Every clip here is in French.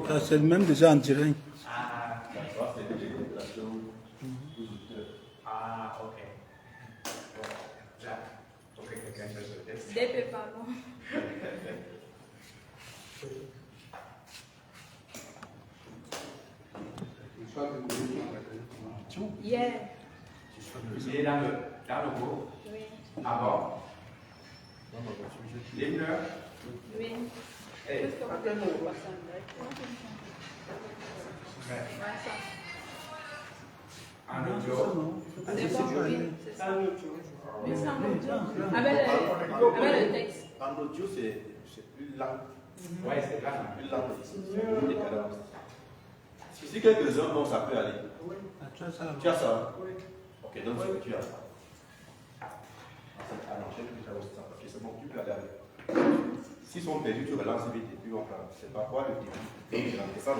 Ça, c'est même déjà en direct. Ok. Ok, quelqu'un cherche le texte. DP, pardon. Yeah. Il est dans le groupe. Oui. À bord. Les pneus. Oui. Hey. En audio. C'est bon, oui, c'est ça. Oui, c'est en audio. Avec le texte. En audio, c'est plus lent. Ouais, c'est là. Plus lent. Des cadences. Si quelques-uns, non, ça peut aller. Tu as ça? Ok, donc tu as ça. Ah non, j'ai plus ça. Ok, c'est bon, tu peux aller avec. S'ils sont perdus, tu relances vite et puis on prend. C'est pas quoi le début. Donc, c'est ça.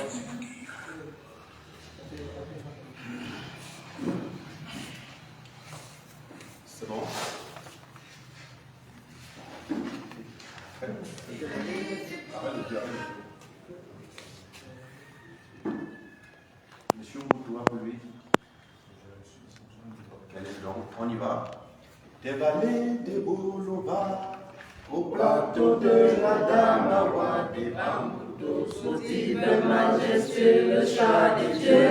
C'est bon? Monsieur Moutoua, pour lui. On y va. Des vallées de Bouloba, au plateau de la Damawa, des bambous, Sautive majestueux, le chat de Dieu.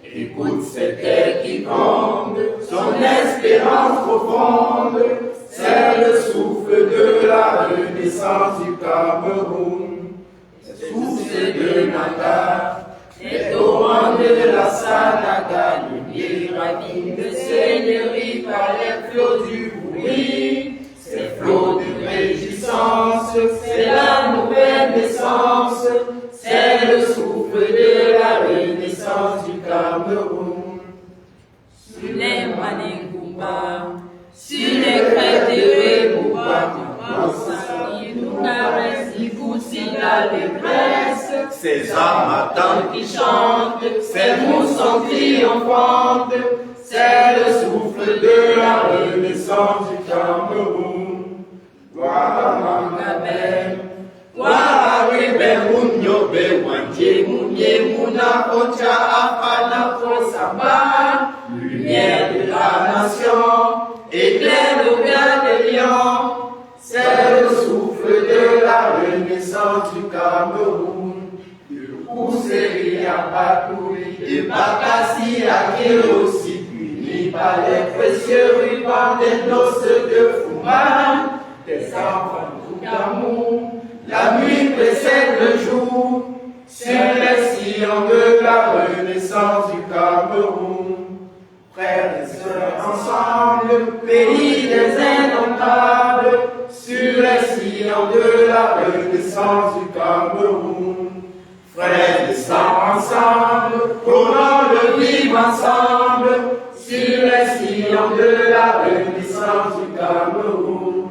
Écoute cette terre qui gronde, son espérance profonde, c'est le souffle de la renaissance du Cameroun. Source de Nata, les torrents de la Sanaga, lumière ravine de seigneurie par les flots du bruit. Ces flots de réjouissance, c'est la nouvelle naissance, c'est le souffle de la renaissance du Cameroun. Sur les Manengumba, sur les crêtes de Rebouba, il nous caresse, il pousse l'allégresse. Ces armatans qui chantent, ces moussons triomphantes, c'est le souffle de la renaissance du Cameroun. Guaramangabel, Guararebe, Munyobe, Wandje, Mounye, Mouna, Koncha, Afana, Fosamba, lumière de la nation, éclair le regard des lions, c'est le souffle de la renaissance du Cameroun. Ousserie à Batouri, de Bakassi à Kéossi, unis par les précieux rubans des noces de Fouman, des enfants d'amour. La nuit précède le jour, sur les sillons de la renaissance du Cameroun. Frères et sœurs ensemble, pays des indomptables, sur les sillons de la renaissance du Cameroun. Frères et sœurs ensemble, prenons le vivre ensemble, sur les sillons de la renaissance du Cameroun.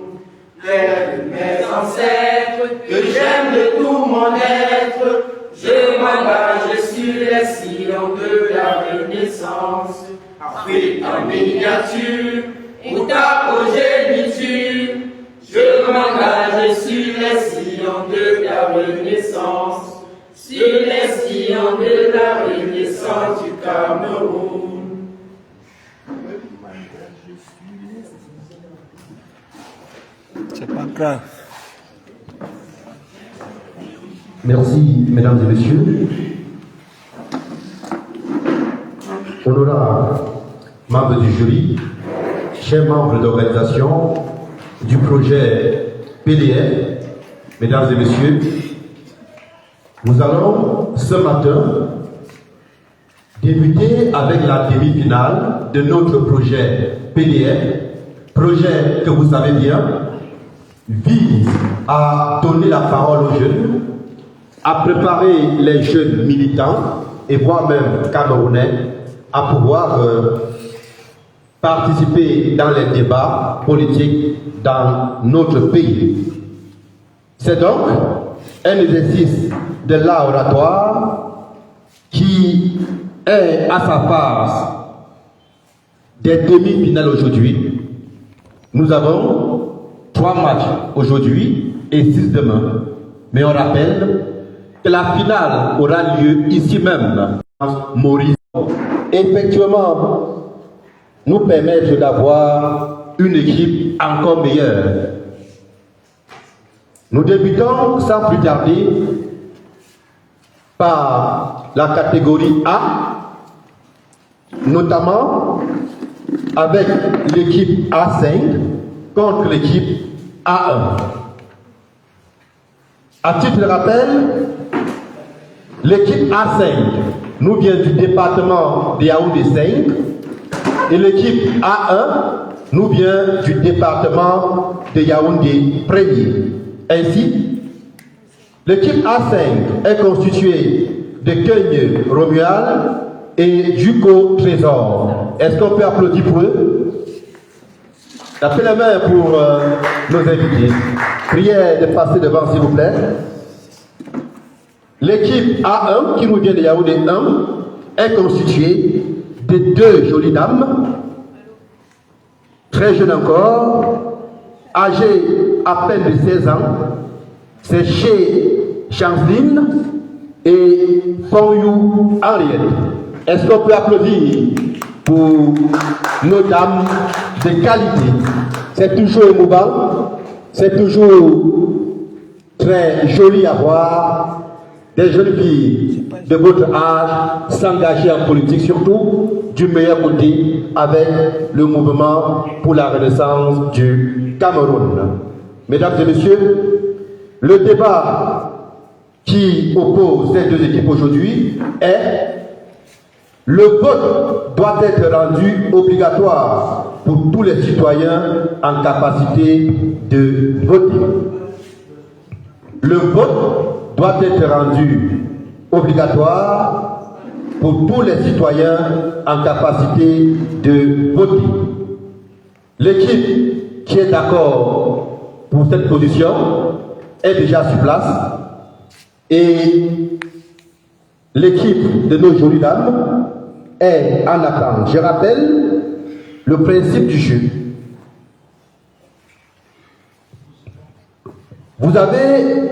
Terre de mes ancêtres, que j'aime de tout mon être, je m'engage sur les sillons de la renaissance. Afrique en miniature, ou ta progéniture, je m'engage sur les sillons de la renaissance, sur les sillons de la renaissance du Cameroun. C'est pas grave. Merci, mesdames et messieurs. Honorables membres du jury, chers membres d'organisation du projet PDR, mesdames et messieurs, nous allons ce matin débuter avec la demi-finale de notre projet PDR, projet que vous savez bien, vise à donner la parole aux jeunes, à préparer les jeunes militants et voire même camerounais à pouvoir participer dans les débats politiques dans notre pays. C'est donc un exercice de l'art oratoire qui est à sa base des demi-finales aujourd'hui. Nous avons 3 matchs aujourd'hui et 6 demain. Mais on rappelle que la finale aura lieu ici même, à Maurice. Effectivement, nous permettre d'avoir une équipe encore meilleure. Nous débutons sans plus tarder par la catégorie A, notamment avec l'équipe A5 contre l'équipe A1. À titre de rappel, l'équipe A5 nous vient du département de Yaoundé 5 et l'équipe A1 nous vient du département de Yaoundé 1er. Ainsi, l'équipe A5 est constituée de Keigne Romuald et Juko Trésor. Est-ce qu'on peut applaudir pour eux? Tapez la main pour nos invités. Prière de passer devant, s'il vous plaît. L'équipe A1, qui nous vient de Yaoundé 1, est constituée de 2 jolies dames, très jeunes encore, âgées à peine de 16 ans. C'est chez Chanceline et Ponyou Henriette. Est-ce qu'on peut applaudir pour nos dames de qualité? C'est toujours émouvant, c'est toujours très joli à voir des jeunes filles de votre âge s'engager en politique, surtout du meilleur côté avec le mouvement pour la renaissance du Cameroun. Mesdames et messieurs, le débat qui oppose ces 2 équipes aujourd'hui est: le vote doit être rendu obligatoire pour tous les citoyens en capacité de voter. Le vote doit être rendu obligatoire pour tous les citoyens en capacité de voter. L'équipe qui est d'accord pour cette position est déjà sur place et l'équipe de nos jolies dames est en attente. Je rappelle le principe du jeu. Vous avez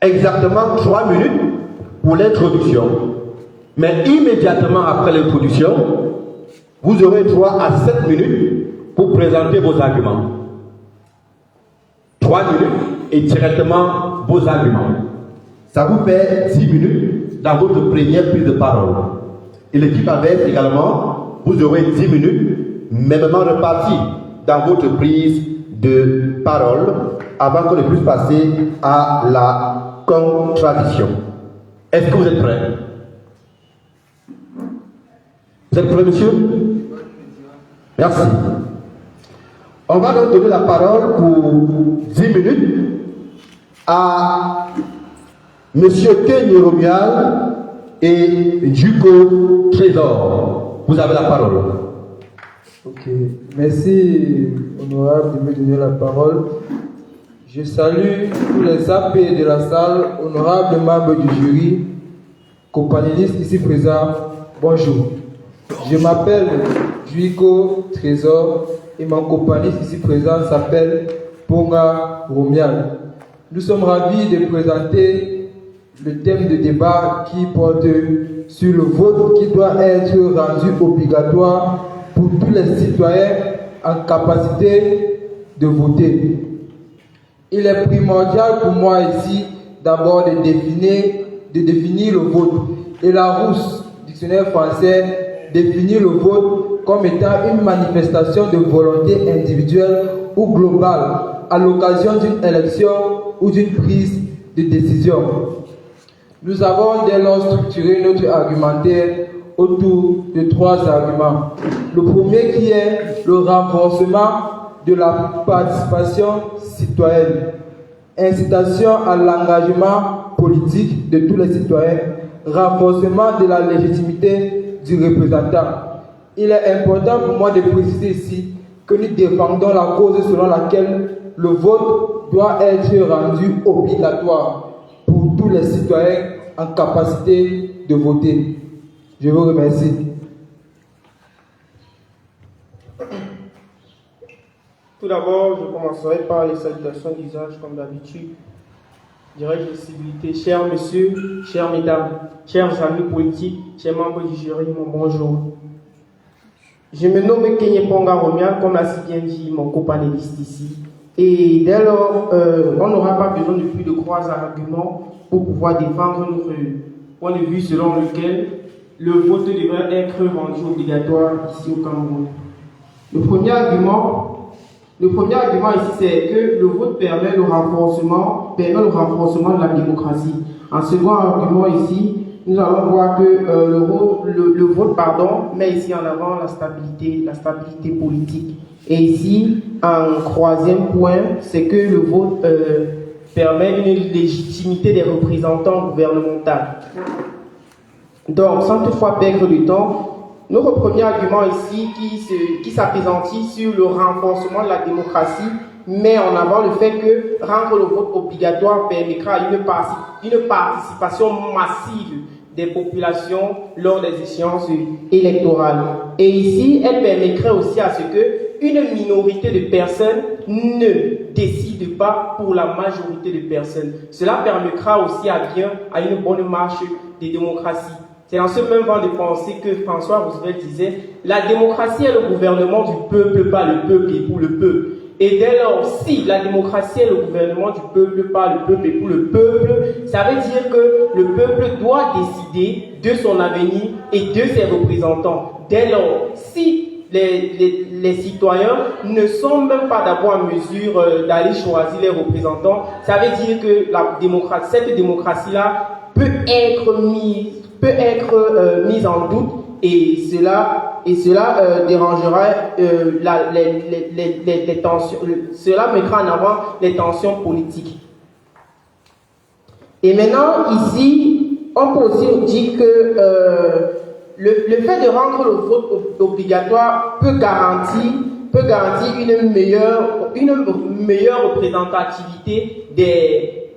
exactement 3 minutes pour l'introduction. Mais immédiatement après l'introduction, vous aurez 3 à 7 minutes pour présenter vos arguments. 3 minutes et directement vos arguments. Ça vous fait 10 minutes dans votre première prise de parole. Et l'équipe adverse également, vous aurez 10 minutes, mêmement reparti dans votre prise de parole, avant qu'on ne puisse passer à la contradiction. Est-ce que vous êtes prêts? Vous êtes prêts, monsieur? Merci. On va donc donner la parole pour 10 minutes à monsieur Keigne Romuald et Juko Trésor. Vous avez la parole. Ok, merci honorable de me donner la parole. Je salue tous les AP de la salle, honorables membres du jury, companélistes ici présents, bonjour. Je m'appelle Juko Trésor et mon companiste ici présent s'appelle Ponga Romuald. Nous sommes ravis de présenter le thème de débat qui porte sur le vote qui doit être rendu obligatoire pour tous les citoyens en capacité de voter. Il est primordial pour moi ici d'abord de définir le vote. Et Larousse, dictionnaire français, définit le vote comme étant une manifestation de volonté individuelle ou globale à l'occasion d'une élection ou d'une prise de décision. Nous avons dès lors structuré notre argumentaire autour de 3 arguments. Le premier qui est le renforcement de la participation citoyenne, incitation à l'engagement politique de tous les citoyens, renforcement de la légitimité du représentant. Il est important pour moi de préciser ici que nous défendons la cause selon laquelle le vote doit être rendu obligatoire pour tous les citoyens en capacité de voter. Je vous remercie. Tout d'abord, je commencerai par les salutations d'usage comme d'habitude. Je dirais possibilité, chers messieurs, chères mesdames, chers amis politiques, chers membres du jury, mon bonjour. Je me nomme Kenye Ponga Romia, comme l'a si bien dit mon copanéliste ici. Et dès lors, on n'aura pas besoin de plus de 3 arguments pour pouvoir défendre notre point de vue selon lequel le vote devrait être rendu obligatoire ici au Cameroun. Le premier argument ici, c'est que le vote permet le renforcement de la démocratie. En second argument ici, nous allons voir que le vote met ici en avant la stabilité politique. Et ici, un troisième point, c'est que le vote permet une légitimité des représentants gouvernementaux. Donc, sans toutefois perdre de temps, notre premier argument ici, qui s'appesantit sur le renforcement de la démocratie, met en avant le fait que rendre le vote obligatoire permettra une participation massive des populations lors des échéances électorales. Et ici, elle permettrait aussi à ce que une minorité de personnes ne décide pas pour la majorité de personnes. Cela permettra aussi à une bonne marche des démocraties. C'est dans ce même vent de pensée que François Roosevelt disait « La démocratie est le gouvernement du peuple, pas le peuple et pour le peuple ». Et dès lors, si la démocratie est le gouvernement du peuple, pas le peuple et pour le peuple, ça veut dire que le peuple doit décider de son avenir et de ses représentants. Dès lors, si les citoyens ne sont même pas d'abord en mesure d'aller choisir les représentants, ça veut dire que cette démocratie-là peut être mise en doute et cela dérangera les tensions, cela mettra en avant les tensions politiques. Et maintenant, ici, on peut aussi dire que le fait de rendre le vote obligatoire peut garantir une meilleure représentativité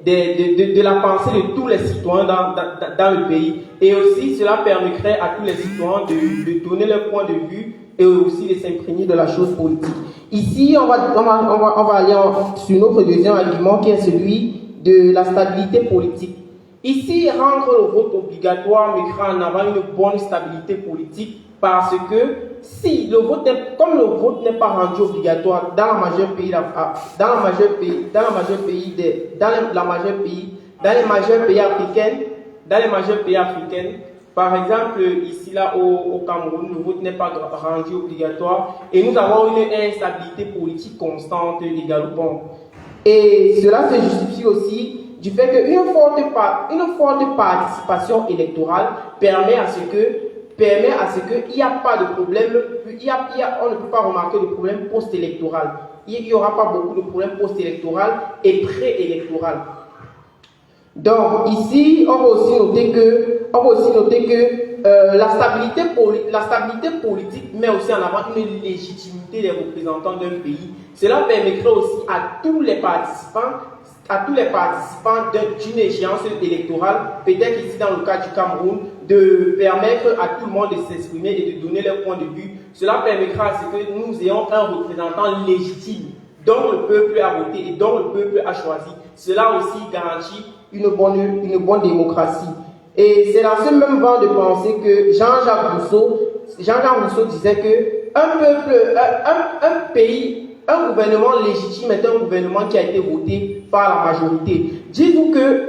de la pensée de tous les citoyens dans le pays. Et aussi, cela permettrait à tous les citoyens de donner leur point de vue et aussi de s'imprégner de la chose politique. Ici, on va aller sur notre deuxième argument qui est celui de la stabilité politique. Ici, rendre le vote obligatoire mettra en avant une bonne stabilité politique parce que si le vote n'est pas rendu obligatoire dans la majeure pays africains, par exemple ici là au Cameroun, le vote n'est pas rendu obligatoire et nous avons une instabilité politique constante et galopante. Et cela se justifie aussi du fait qu'une forte participation électorale permet à ce qu'il n'y a pas de problème, on ne peut pas remarquer de problème post-électoral. Il n'y aura pas beaucoup de problèmes post-électoral et pré-électoral. Donc ici, on va aussi noter que la stabilité politique met aussi en avant une légitimité des représentants d'un pays. Cela permettrait aussi à tous les participants d'une échéance électorale, peut-être ici dans le cas du Cameroun, de permettre à tout le monde de s'exprimer et de donner leur point de vue. Cela permettra à ce que nous ayons un représentant légitime dont le peuple a voté et dont le peuple a choisi. Cela aussi garantit une bonne démocratie. Et c'est dans ce même vent de pensée que Jean-Jacques Rousseau disait que un gouvernement légitime est un gouvernement qui a été voté par la majorité. Dites-vous que,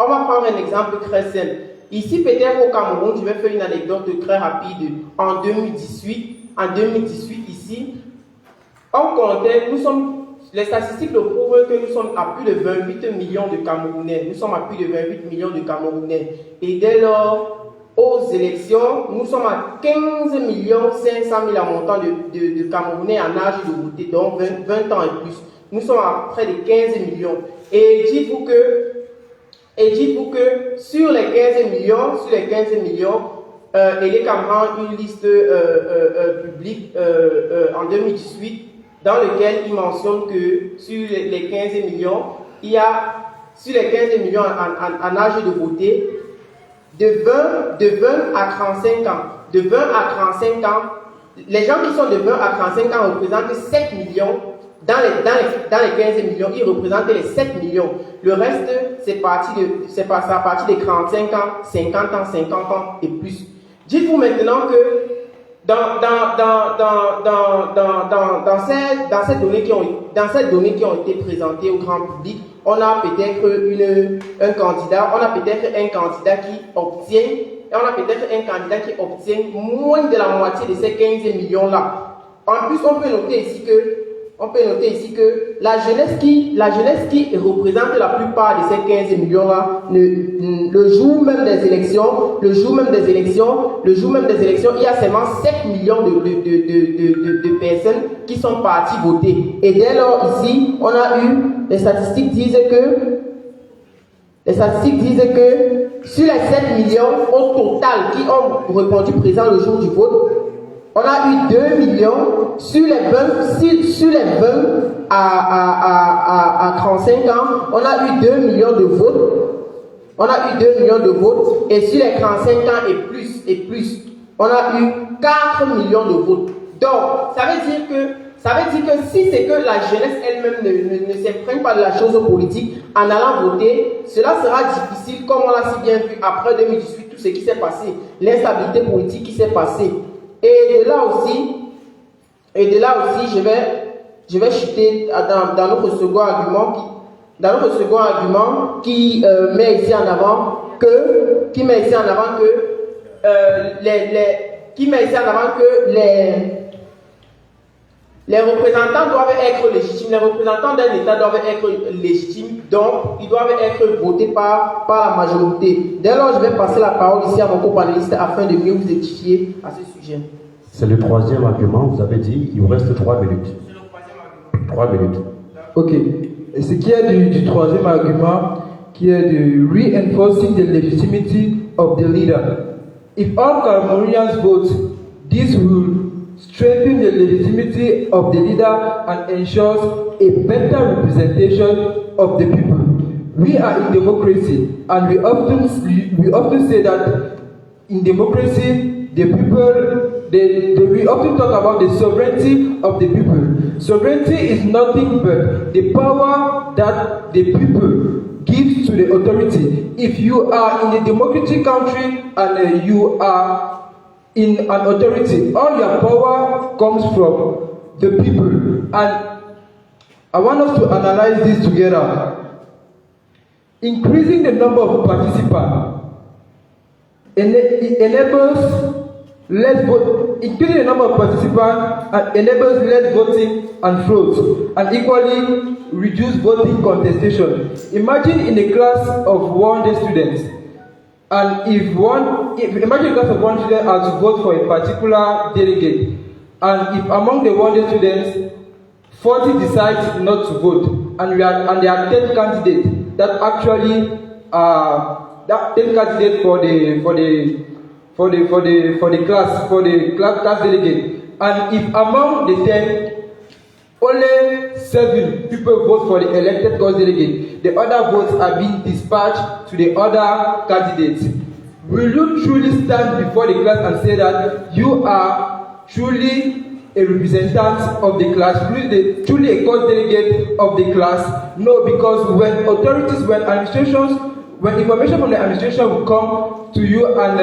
on va prendre un exemple très simple. Ici, peut-être au Cameroun, je vais faire une anecdote très rapide. En 2018 ici, on comptait, les statistiques le prouvent que nous sommes à plus de 28 millions de Camerounais. Et dès lors, aux élections, nous sommes à 15 500 000 en montant de Camerounais en âge de voter, donc 20 ans et plus. Nous sommes à près de 15 millions. Et dites-vous que sur les 15 millions, Aidé Camara une liste publique en 2018 dans lequel il mentionne que sur les 15 millions, il y a sur les 15 millions en âge de voter, de 20 à 35 ans. De 20 à 35 ans, les gens qui sont de 20 à 35 ans représentent 7 millions. Dans les 15 millions, ils représentent les 7 millions. Le reste, c'est à partir des 45 ans, 50 ans, 50 ans et plus. Dites-vous maintenant que dans ces données qui ont été présentées au grand public, on a peut-être un candidat qui obtient moins de la moitié de ces 15 millions-là. En plus, on peut noter ici que la jeunesse qui représente la plupart de ces 15 millions-là, le jour même des élections, il y a seulement 7 millions de personnes qui sont parties voter. Et dès lors, ici, on a eu, les statistiques disent que sur les 7 millions au total qui ont répondu présent le jour du vote, on a eu 2 millions sur les 20 à 35 ans, on a eu 2 millions de votes. Et sur les 35 ans et plus, on a eu 4 millions de votes. Donc, ça veut dire que si c'est que la jeunesse elle-même ne s'imprègne pas de la chose politique en allant voter, cela sera difficile, comme on l'a si bien vu après 2018, tout ce qui s'est passé, l'instabilité politique qui s'est passée. Et de là aussi, je vais chuter dans notre second argument qui met ici en avant que les représentants doivent être légitimes. Les représentants d'un État doivent être légitimes, donc ils doivent être votés par la majorité. Dès lors, je vais passer la parole ici à mon copanéliste afin de mieux vous édifier à ce sujet. C'est le troisième argument, vous avez dit, il vous reste 3 minutes. C'est le troisième argument. 3 minutes. Ok. Et ce qui est du troisième argument, qui est de reinforcing the legitimacy of the leader. If all Cameroonians vote, this will strengthen the legitimacy of the leader and ensures a better representation of the people. We are in democracy, and we often say that in democracy, the people, we often talk about the sovereignty of the people. Sovereignty is nothing but the power that the people gives to the authority. If you are in a democratic country and you are in an authority, all your power comes from the people. And I want us to analyze this together. Increasing the number of participants enables less vote. Increasing the number of participants enables less voting and fraud, and equally reduce voting contestation. Imagine in a class of 100 students, and imagine a class of 1 student has to vote for a particular delegate, and if among the 100 students 40 decide not to vote, and there are 10 candidates that actually that 10 candidates for the class delegate, and if among the 10 only 7 people vote for the elected class delegate, the other votes are being dispatched to the other candidates. Will you truly stand before the class and say that you are truly a representative of the class, truly a class delegate of the class? No, because when information from the administration will come to you and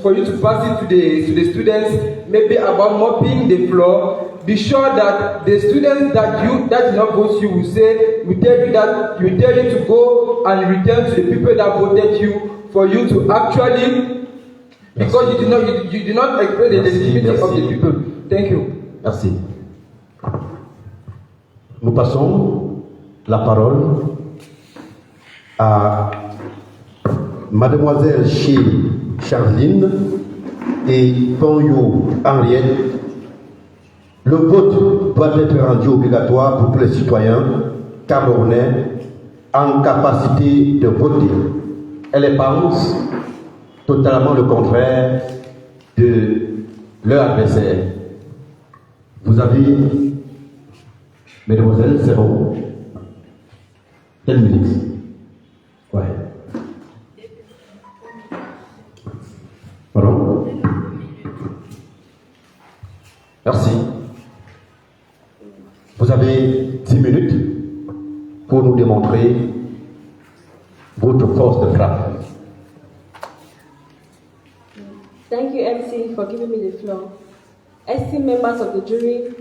for you to pass it to the students, maybe about mopping the floor, be sure that the students that did not vote you will tell you to go and return to the people that voted you, for you to actually, because you do not express the legitimacy of the people. Thank you. Merci. Nous passons la parole à Mademoiselle Ché Charline et Ponyo Henriette. Le vote doit être rendu obligatoire pour tous les citoyens camerounais en capacité de voter. Elle pense totalement le contraire de leur adversaire. Vous avez, mesdemoiselles, c'est bon. Quelle minute? Ouais. Pardon? avez 10 minutes pour nous démontrer votre force de frappe. Thank you, MC, for giving me the floor. Esteemed members of the jury,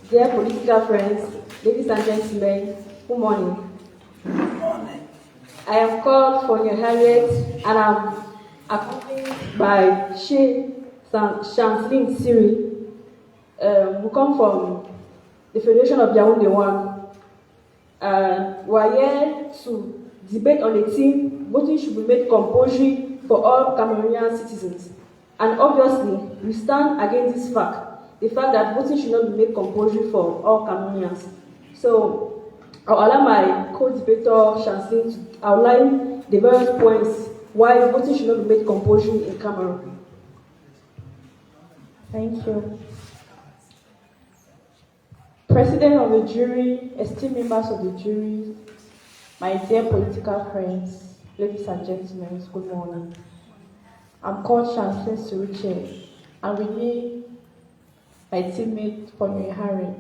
dear political friends, ladies and gentlemen, good morning. I am called Fonya Harriet, and I'm accompanied by Chanceline Siri, who come from the Federation of Yaoundé One. We are here to debate on a theme: voting should be made compulsory for all Cameroonian citizens. And obviously, we stand against this fact, the fact that voting should not be made compulsory for all Cameroonians. So, I'll allow my co-debater, Chanceline, to outline the various points why voting should not be made compulsory in Cameroon. Thank you. President of the jury, esteemed members of the jury, my dear political friends, ladies and gentlemen, good morning. I'm called Chanceline Siriche, and with me, my teammate, Fonya Harriet.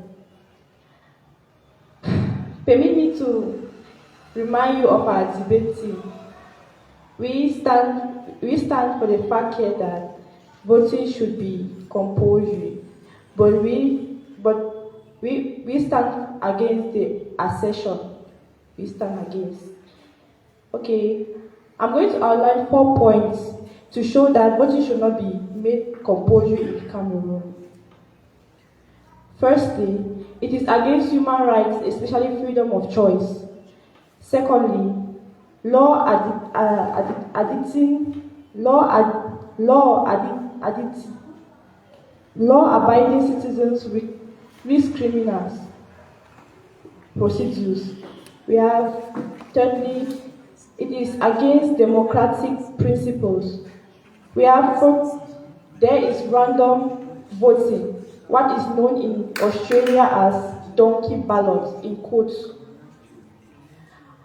Permit me to remind you of our debate team. We stand for the fact here that voting should be compulsory, but we stand against the assertion. We stand against. Okay, I'm going to outline 4 points to show that voting should not be made compulsory in Cameroon. Firstly, it is against human rights, especially freedom of choice. Secondly, law-abiding citizens risk criminals procedures. We have, thirdly, it is against democratic principles. We have, there is random voting, what is known in Australia as donkey ballots, in quotes.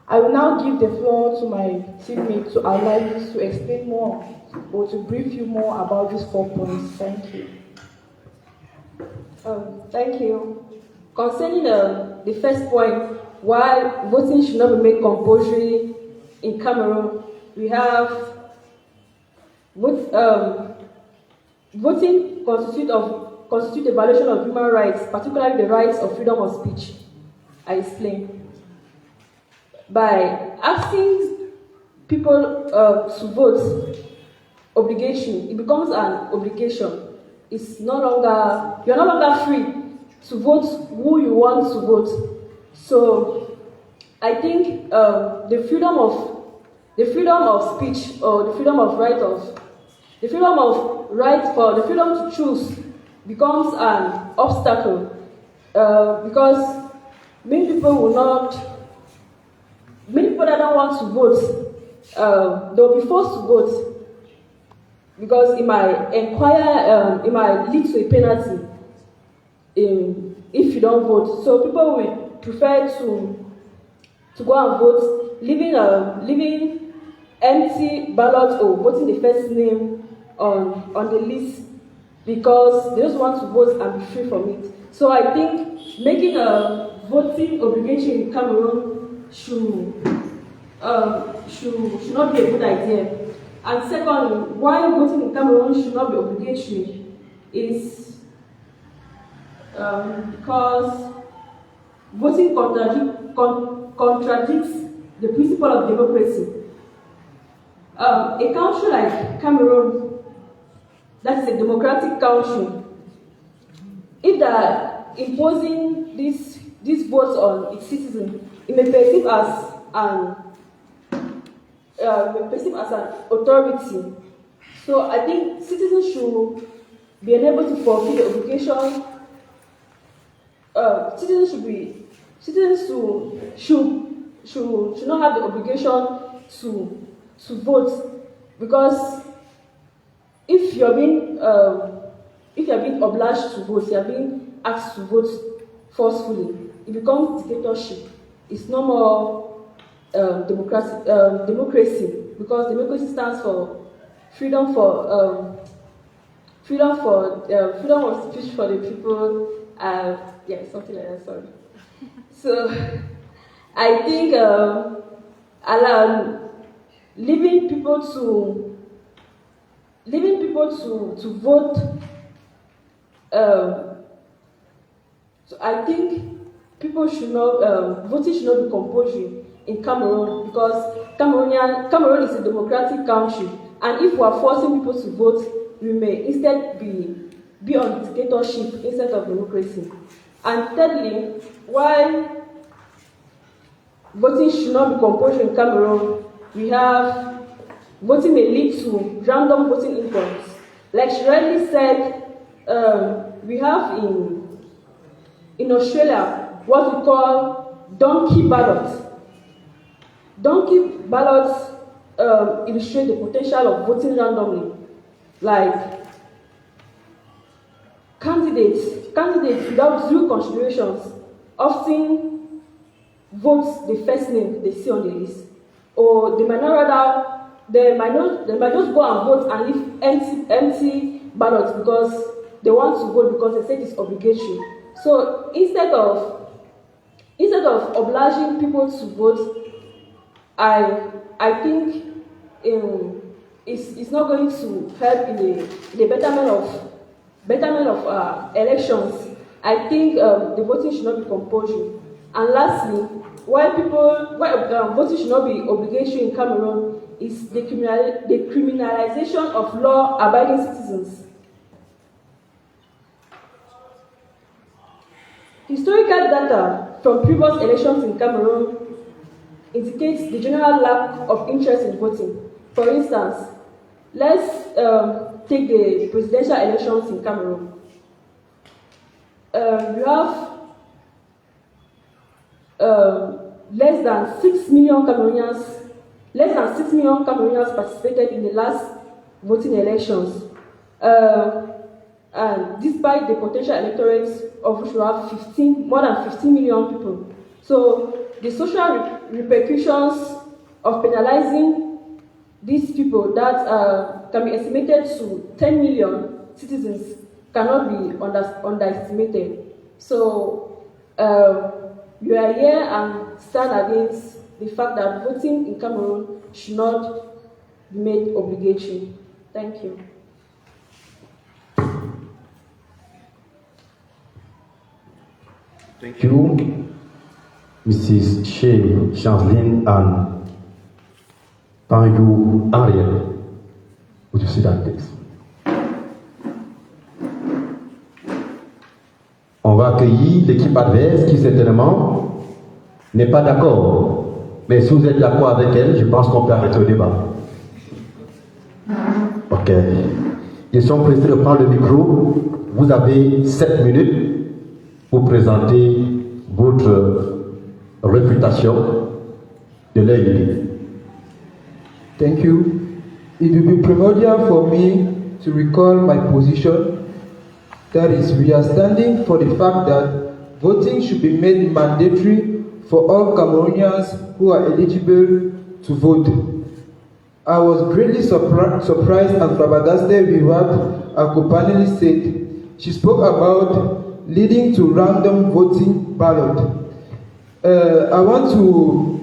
I will now give the floor to my teammate to outline this, to explain more, or to brief you more about these 4 points. Thank you. Thank you. Concerning the first point, why voting should not be made compulsory in Cameroon, we have voting constitute a violation of human rights, particularly the rights of freedom of speech. I explain. By asking people to vote obligation, it becomes an obligation. It's no longer, you're no longer free to vote who you want to vote. So I think the freedom of speech, or the freedom to choose becomes an obstacle, because many people that don't want to vote, they'll be forced to vote, because it might lead to a penalty if you don't vote. So people will prefer to go and vote, leaving empty ballots or voting the first name on the list, because they just want to vote and be free from it. So I think making a voting obligation in Cameroon should not be a good idea. And secondly, why voting in Cameroon should not be obligatory is because voting contradicts the principle of democracy. A country like Cameroon, that is a democratic country, if they are imposing these votes on its citizens, it may perceive as an authority. So I think citizens should be unable to fulfill the obligation. Citizens should not have the obligation to vote, because if you're being obliged to vote, you're being asked to vote forcefully, it becomes dictatorship. It's no more democracy, because democracy stands for freedom of speech for the people. Yeah, something like that. Sorry. So I think leaving people to vote. So I think people should not voting should not be compulsory in Cameroon, because Cameroon is a democratic country, and if we are forcing people to vote, we may instead be on dictatorship instead of democracy. And thirdly, why voting should not be compulsory in Cameroon, we have voting may lead to random voting incomes. Like she rightly said, we have in Australia what we call donkey ballots. Donkey ballots illustrate the potential of voting randomly. Like candidates without due considerations often vote the first name they see on the list, or they might just go and vote and leave empty ballots because they want to vote because they say it's obligatory. So instead of obliging people to vote, I think it's not going to help in the betterment of elections. I think the voting should not be compulsory. And lastly, why voting should not be obligatory in Cameroon is the criminalization of law-abiding citizens. Historical data from previous elections in Cameroon indicates the general lack of interest in voting. For instance, let's take the presidential elections in Cameroon. You have less than 6 million Cameroonians participated in the last voting elections. And despite the potential electorates of which we have more than 15 million people. So the social repercussions of penalizing these people that can be estimated to 10 million citizens cannot be underestimated. So you are here and stand against the fact that voting in Cameroon should not be made obligatory. Thank you. Thank you, Mrs. Shea Chanceline and Pariou Ariel. Would you see that text? On va accueillir l'équipe adverse qui certainement n'est pas d'accord. Mais si vous êtes d'accord avec elle, je pense qu'on peut arrêter le débat. Ok. Ils sont pressés de prendre le micro. Vous avez 7 minutes pour présenter votre réfutation de leur idée. Thank you. It will be primordial for me to recall my position. That is, we are standing for the fact that voting should be made mandatory for all Cameroonians who are eligible to vote. I was greatly surprised and flabbergasted with what our co-panelist said. She spoke about leading to random voting ballot. I want to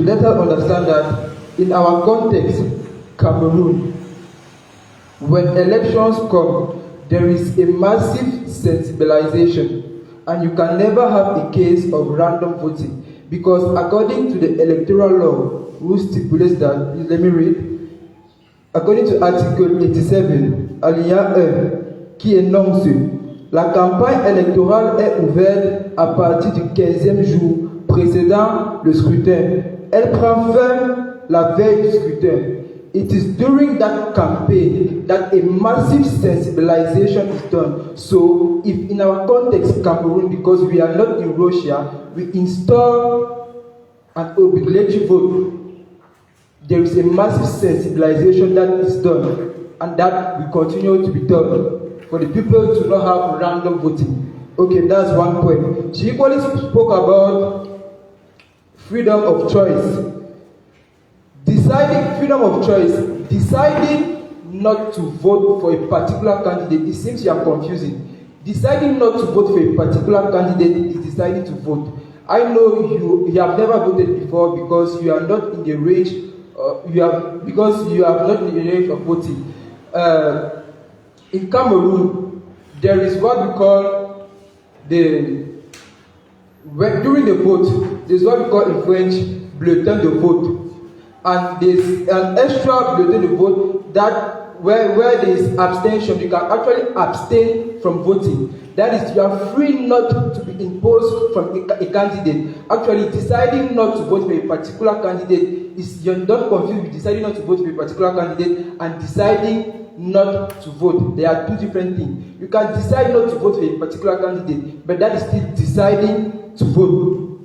let her understand that in our context, Cameroon, when elections come, there is a massive sensibilization, and you can never have a case of random voting, because according to the electoral law, which stipulates that, let me read, according to Article 87, alinéa 1, qui énonce: la campagne électorale est ouverte à partir du 15e jour précédant le scrutin. Elle prend fin la veille du scrutin. It is during that campaign that a massive sensibilization is done. So, if in our context, Cameroon, because we are not in Russia, we install an obligatory vote, there is a massive sensibilization that is done, and that will continue to be done for the people to not have random voting. Okay, that's one point. She equally spoke about freedom of choice. Freedom of choice, deciding not to vote for a particular candidate, it seems you are confusing. Deciding not to vote for a particular candidate is deciding to vote. I know you have never voted before because you are not in the range, because you are not in the range of voting. In Cameroon, there is what we call during the vote, there's what we call in French bulletin de vote, and there's an extra bulletin de vote that where there is abstention, you can actually abstain from voting. That is, you are free not to be imposed from a candidate. Actually, deciding not to vote for a particular candidate is, you're not confused with deciding not to vote for a particular candidate and deciding not to vote. They are two different things. You can decide not to vote for a particular candidate, but that is still deciding to vote.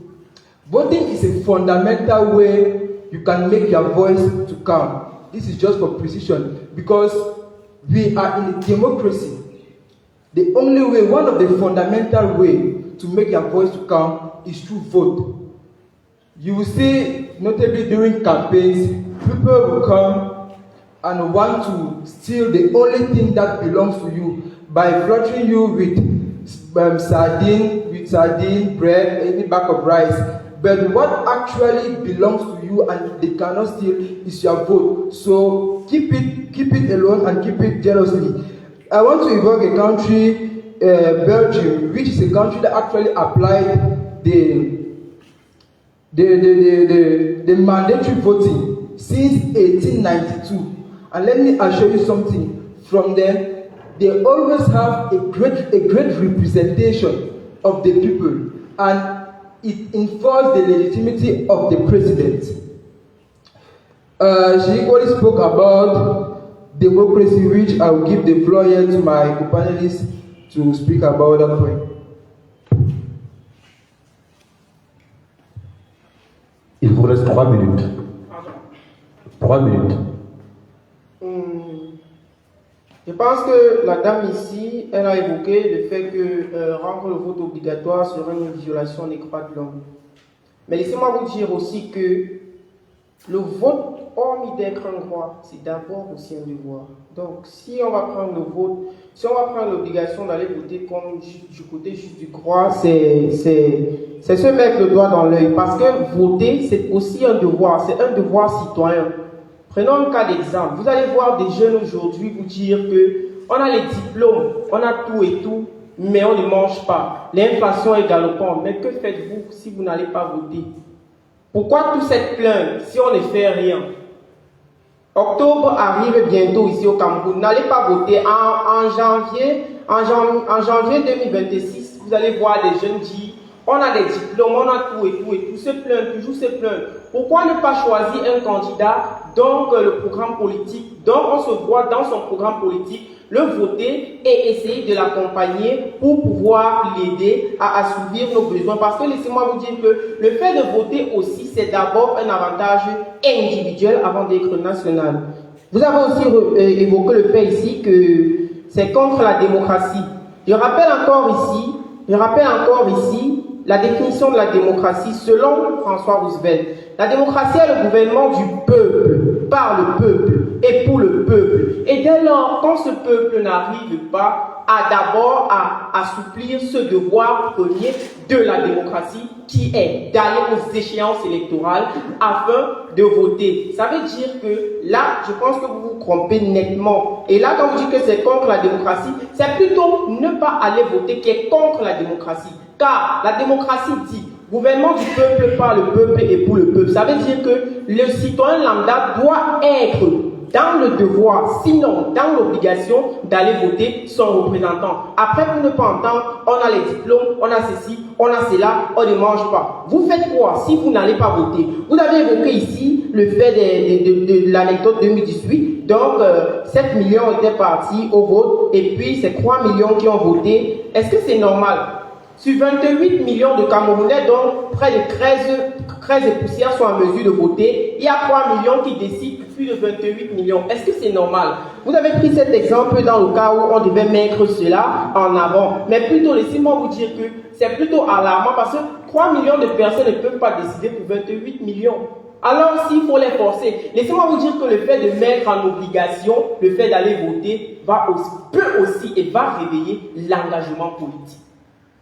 Voting is a fundamental way you can make your voice to count. This is just for precision, because we are in a democracy. The only way, one of the fundamental ways to make your voice to count is through vote. You will see, notably during campaigns, people will come and want to steal the only thing that belongs to you by flattering you with sardine, bread, any bag of rice. But what actually belongs to you and they cannot steal is your vote. So keep it alone and keep it jealously. I want to evoke a country, Belgium, which is a country that actually applied the mandatory voting since 1892. And let me assure you something. From them, they always have a great representation of the people, and it enforces the legitimacy of the president. She equally spoke about democracy, which I will give the floor here to my co-panelists to speak about that point. Il vous reste 3 minutes. 3 minutes. Je pense que la dame ici, elle a évoqué le fait que rendre le vote obligatoire serait une violation des droits de l'homme. Mais laissez-moi vous dire aussi que le vote, hormis d'être un droit, c'est d'abord aussi un devoir. Donc, si on va prendre le vote, si on va prendre l'obligation d'aller voter comme du côté juste du droit, c'est se mettre le doigt dans l'œil. Parce que voter, c'est aussi un devoir, c'est un devoir citoyen. Prenons un cas d'exemple. Vous allez voir des jeunes aujourd'hui vous dire que on a les diplômes, on a tout et tout, mais on ne mange pas. L'inflation est galopante. Mais que faites-vous si vous n'allez pas voter? Pourquoi toute cette plainte si on ne fait rien? Octobre arrive bientôt ici au Cameroun. N'allez pas voter. En janvier 2026, vous allez voir des jeunes dire on a des diplômes, on a tout et tout et tout, se plaindre, toujours se plaindre. Pourquoi ne pas choisir un candidat, donc le programme politique, donc on se voit dans son programme politique, le voter et essayer de l'accompagner pour pouvoir l'aider à assouvir nos besoins. Parce que laissez-moi vous dire que le fait de voter aussi, c'est d'abord un avantage individuel avant d'être national. Vous avez aussi évoqué le fait ici que c'est contre la démocratie. Je rappelle encore ici la définition de la démocratie selon François Roosevelt. La démocratie est le gouvernement du peuple, par le peuple et pour le peuple. Et dès lors, quand ce peuple n'arrive pas d'abord à assouplir ce devoir premier de la démocratie qui est d'aller aux échéances électorales afin de voter. Ça veut dire que là, je pense que vous vous trompez nettement. Et là, quand vous dites que c'est contre la démocratie, c'est plutôt ne pas aller voter qui est contre la démocratie. Car la démocratie dit gouvernement du peuple, par le peuple et pour le peuple. Ça veut dire que le citoyen lambda doit être dans le devoir, sinon dans l'obligation d'aller voter son représentant. Après, pour ne pas entendre, on a les diplômes, on a ceci, on a cela, on ne mange pas. Vous faites quoi si vous n'allez pas voter? Vous avez évoqué ici le fait de l'anecdote 2018. Donc, 7 millions étaient partis au vote et puis c'est 3 millions qui ont voté. Est-ce que c'est normal? Sur 28 millions de Camerounais, donc près de 13 et poussières sont en mesure de voter, il y a 3 millions qui décident plus de 28 millions. Est-ce que c'est normal? Vous avez pris cet exemple dans le cas où on devait mettre cela en avant. Mais plutôt, laissez-moi vous dire que c'est plutôt alarmant parce que 3 millions de personnes ne peuvent pas décider pour 28 millions. Alors, s'il faut les forcer, laissez-moi vous dire que le fait de mettre en obligation, le fait d'aller voter, peut aussi et va réveiller l'engagement politique.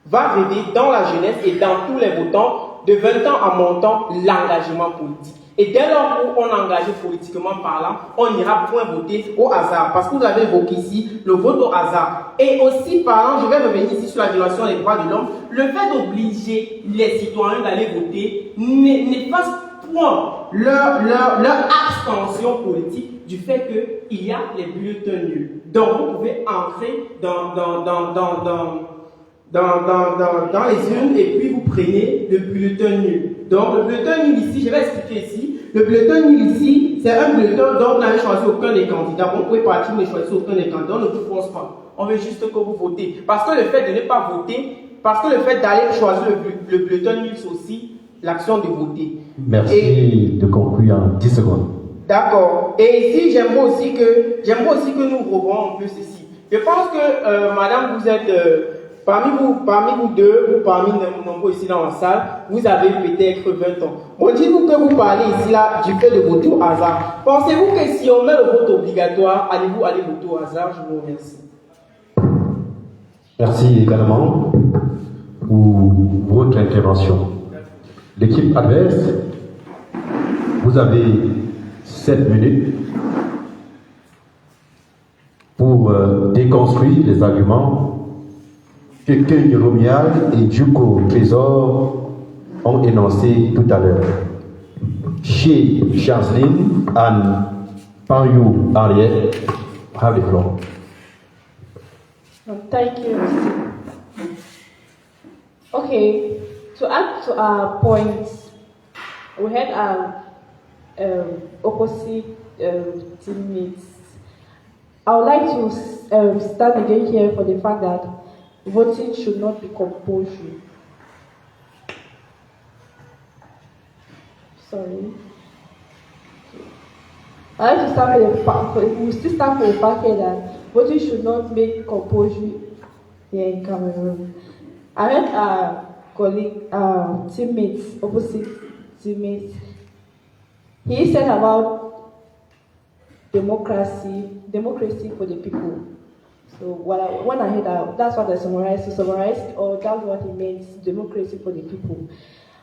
Va réveiller dans la jeunesse et dans tous les votants, de 20 ans en montant, l'engagement politique. Et dès lors où on est engagé politiquement parlant, on n'ira point voter au hasard. Parce que vous avez évoqué ici le vote au hasard. Et aussi parlant, je vais revenir ici sur la violation des droits de l'homme, le fait d'obliger les citoyens d'aller voter n'efface point leur abstention politique du fait qu'il y a les bulletins nuls. Donc vous pouvez entrer dans les urnes et puis vous prenez le bulletin nul. Donc le bulletin nul ici, je vais expliquer ici. Le bulletin nul ici, c'est un bulletin dont vous n'avez choisi aucun des candidats. Vous pouvez partir, ne choisir aucun des candidats. On ne vous force pas. On veut juste que vous votez. Parce que le fait de ne pas voter, parce que le fait d'aller choisir le bulletin nul, c'est aussi l'action de voter. Merci de conclure en 10 secondes. D'accord. Et ici, j'aimerais aussi que nous revoyons un peu ceci. Je pense que, madame, vous êtes... Parmi vous deux, ou parmi nombreux ici dans la salle, vous avez peut-être 20 ans. Bon, dites-vous que vous parlez ici là du fait de voter au hasard. Pensez-vous que si on met le vote obligatoire, allez-vous aller voter au hasard? Je vous remercie. Merci également pour votre intervention. L'équipe adverse, vous avez 7 minutes pour déconstruire les arguments que Kenya Romial et Djuko Trésor ont énoncé tout à l'heure. Chez Chanceline and Panyou Henriette, have the floor. Thank you. Okay, to add to our points, we had our opposite teammates. I would like to stand again here for the fact that voting should not be compulsory. Sorry. I like to start with the fact, we still start with the fact here that voting should not be compulsory here in Cameroon. I heard our colleague, teammates, opposite teammates, he said about democracy for the people. So when I heard that, that's what I summarized. To summarize, or that's what he meant, democracy for the people.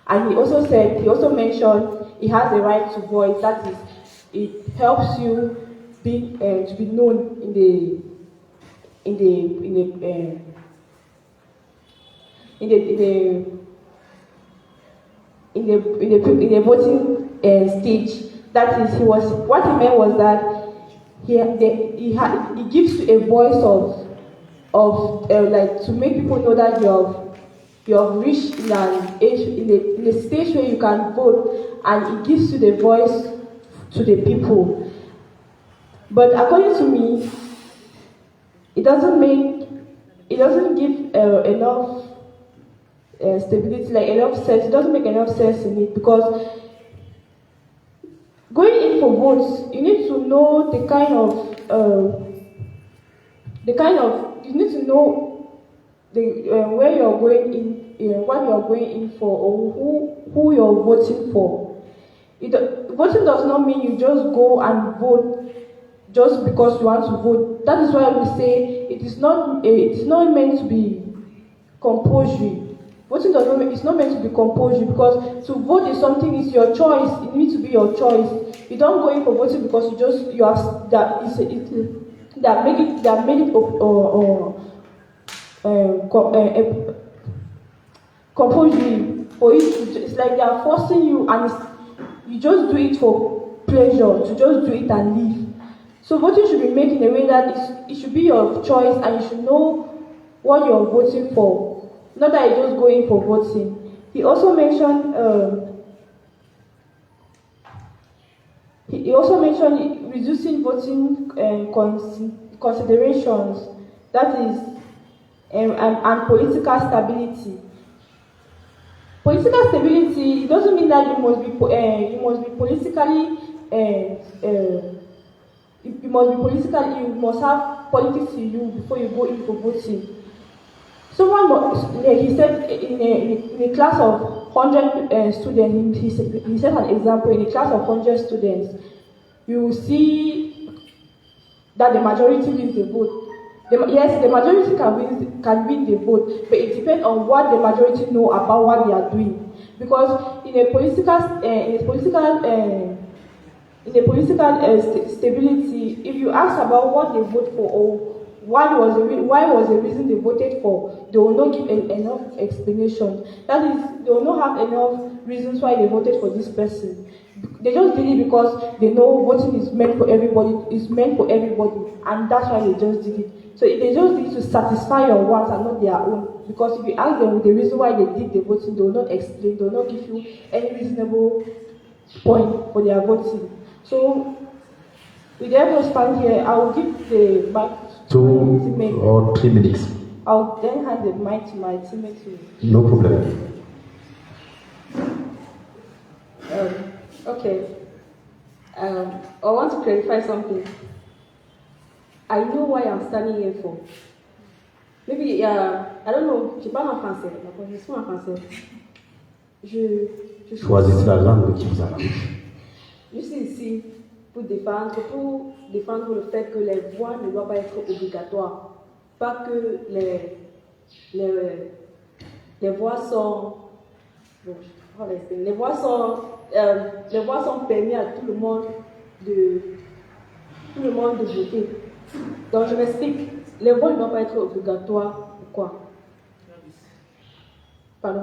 And he also mentioned he has the right to voice. That is, it helps you to be known in the voting stage. That is, what he meant was that he gives you a voice of like to make people know that you have reached in a stage where you can vote, and it gives you the voice to the people. But according to me, it doesn't give enough stability, like enough sense. It doesn't make enough sense in it, because going in for votes, you need to know you need to know where you're going in, what you're going in for, or who you're voting for. Voting does not mean you just go and vote just because you want to vote. That is why we say it is not meant to be compulsory. Voting is not meant to be compulsory, because to vote is something, is your choice. It needs to be your choice. You don't go in for voting because that made it compulsory for it. It's like they are forcing you, and you just do it for pleasure, to just do it and leave. So voting should be made in a way that it should be your choice, and you should know what you're voting for. Not that you just go in for voting. He also mentioned reducing voting considerations, that is, and political stability. Political stability doesn't mean that you must be politically. You must have politics in you before you go in for voting. He said in a class of 100 students, he said an example, in a class of 100 students, you will see that the majority wins the vote. Yes, the majority can win the vote, but it depends on what the majority know about what they are doing. Because in a political stability, if you ask about what they vote for or why was the reason they voted for, they will not give enough explanation. That is, they will not have enough reasons why they voted for this person. They just did it because they know voting is meant for everybody, and that's why they just did it. So they just need to satisfy your wants and not their own. Because if you ask them the reason why they did the voting, they will not explain, they will not give you any reasonable point for their voting. So, with everyone stand here, I will give the mic to my teammate. 2 or 3 minutes. I'll then hand the mic to my teammate. No problem. Okay. I want to clarify something. I know why I'm standing here for. Maybe, I don't know, je parle en français, d'accord, je suis en français. Choisissez la langue qui vous arrange. Je suis ici pour défendre le fait que les voix ne doivent pas être obligatoires. Pas que les voix sont... Les voix sont permis à tout le monde de voter. Donc je m'explique. Les voix ne doivent pas être obligatoires. Pourquoi? Pardon?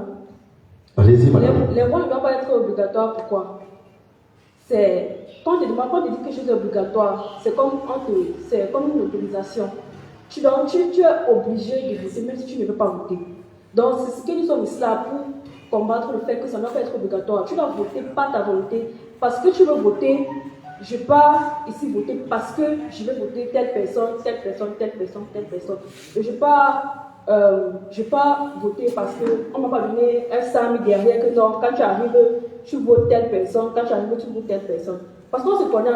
Allez-y, madame. Les voix ne doivent pas être obligatoires. Pourquoi? C'est quand tu dis quelque chose d'obligatoire, c'est comme une autorisation. Tu es obligé de voter même si tu ne veux pas voter. Donc c'est ce que nous sommes ici là pour combattre le fait que ça ne doit pas être obligatoire. Tu dois voter par ta volonté. Parce que tu veux voter, je ne vais pas ici voter parce que je vais voter telle personne. Et je ne vais pas voter parce qu'on ne m'a pas donné un SAMI derrière que non, quand tu arrives, tu votes telle personne, quand tu arrives, tu votes telle personne. Parce qu'on se connaît,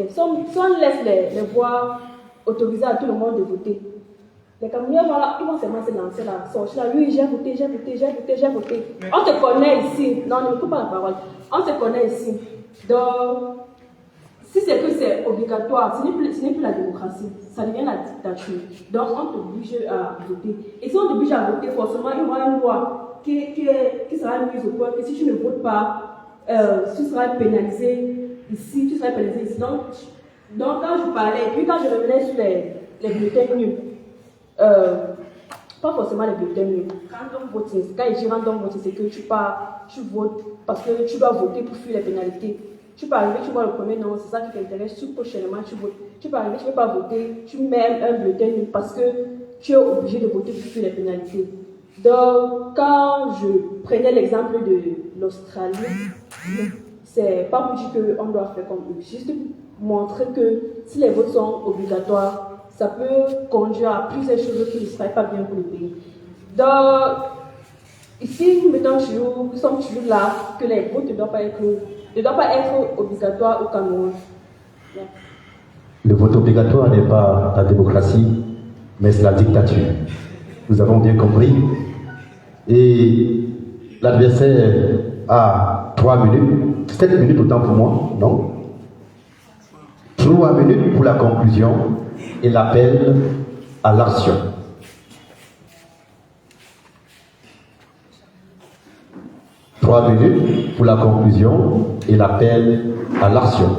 Si on laisse les voix autorisées à tout le monde de voter, les Camerounais, ils vont seulement se lancer là, sortir là, oui, j'ai voté. On te connaît ici. Non, ne me coupe pas la parole. On te connaît ici. Donc, si c'est que c'est obligatoire, ce n'est plus la démocratie, ça devient la dictature. Donc, on t'oblige à voter. Et si on t'oblige à voter, forcément, il y aura une loi qui sera mise au point que si tu ne votes pas, tu seras pénalisé ici. Donc, quand je parlais, et puis quand je revenais sur les bulletins nuls, pas forcément les bulletins nuls. Quand il dit random vote, c'est que tu votes parce que tu dois voter pour fuir les pénalités. Tu peux arriver, tu vois le premier nom, c'est ça qui t'intéresse, prochainement tu votes. Tu peux arriver, tu ne veux pas voter, tu mets un bulletin nul parce que tu es obligé de voter pour fuir les pénalités. Donc, quand je prenais l'exemple de l'Australie, c'est pas pour dire qu'on doit faire comme eux, juste pour montrer que si les votes sont obligatoires, ça peut conduire à plusieurs choses qui ne seraient pas bien pour le pays. Donc, ici, nous sommes toujours là, que les votes ne doivent pas être obligatoires au Cameroun. Yeah. Le vote obligatoire n'est pas la démocratie, mais c'est la dictature. Nous avons bien compris. Et l'adversaire a 3 minutes, 7 minutes autant pour moi, non? 3 minutes pour la conclusion et l'appel à l'action. Trois minutes pour la conclusion et l'appel à l'action.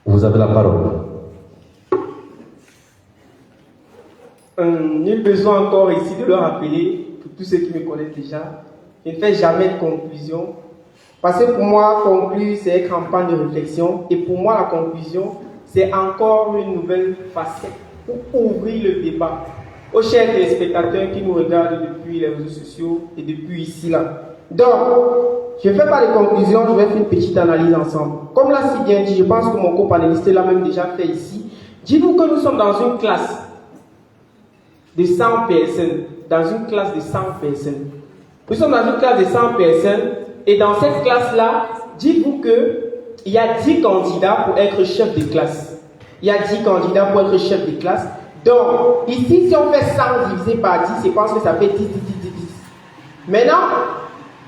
Vous avez la parole. Nul besoin encore ici de le rappeler, pour tous ceux qui me connaissent déjà, je ne fais jamais de conclusion. Parce que pour moi, conclure, c'est être en panne de réflexion. Et pour moi, la conclusion, c'est encore une nouvelle facette pour ouvrir le débat. Aux chers téléspectateurs qui nous regardent depuis les réseaux sociaux et depuis ici, là. Donc, je ne fais pas de conclusion, je vais faire une petite analyse ensemble. Comme l'a si bien dit, je pense que mon co-panéliste l'a même déjà fait ici. Dites-vous que nous sommes dans une classe de 100 personnes. Dans une classe de 100 personnes. Nous sommes dans une classe de 100 personnes. Et dans cette classe-là, dites-vous qu'il y a 10 candidats pour être chef de classe. Il y a 10 candidats pour être chef de classe. Donc, ici, si on fait 100 divisé par 10, c'est parce que ça fait 10. Maintenant,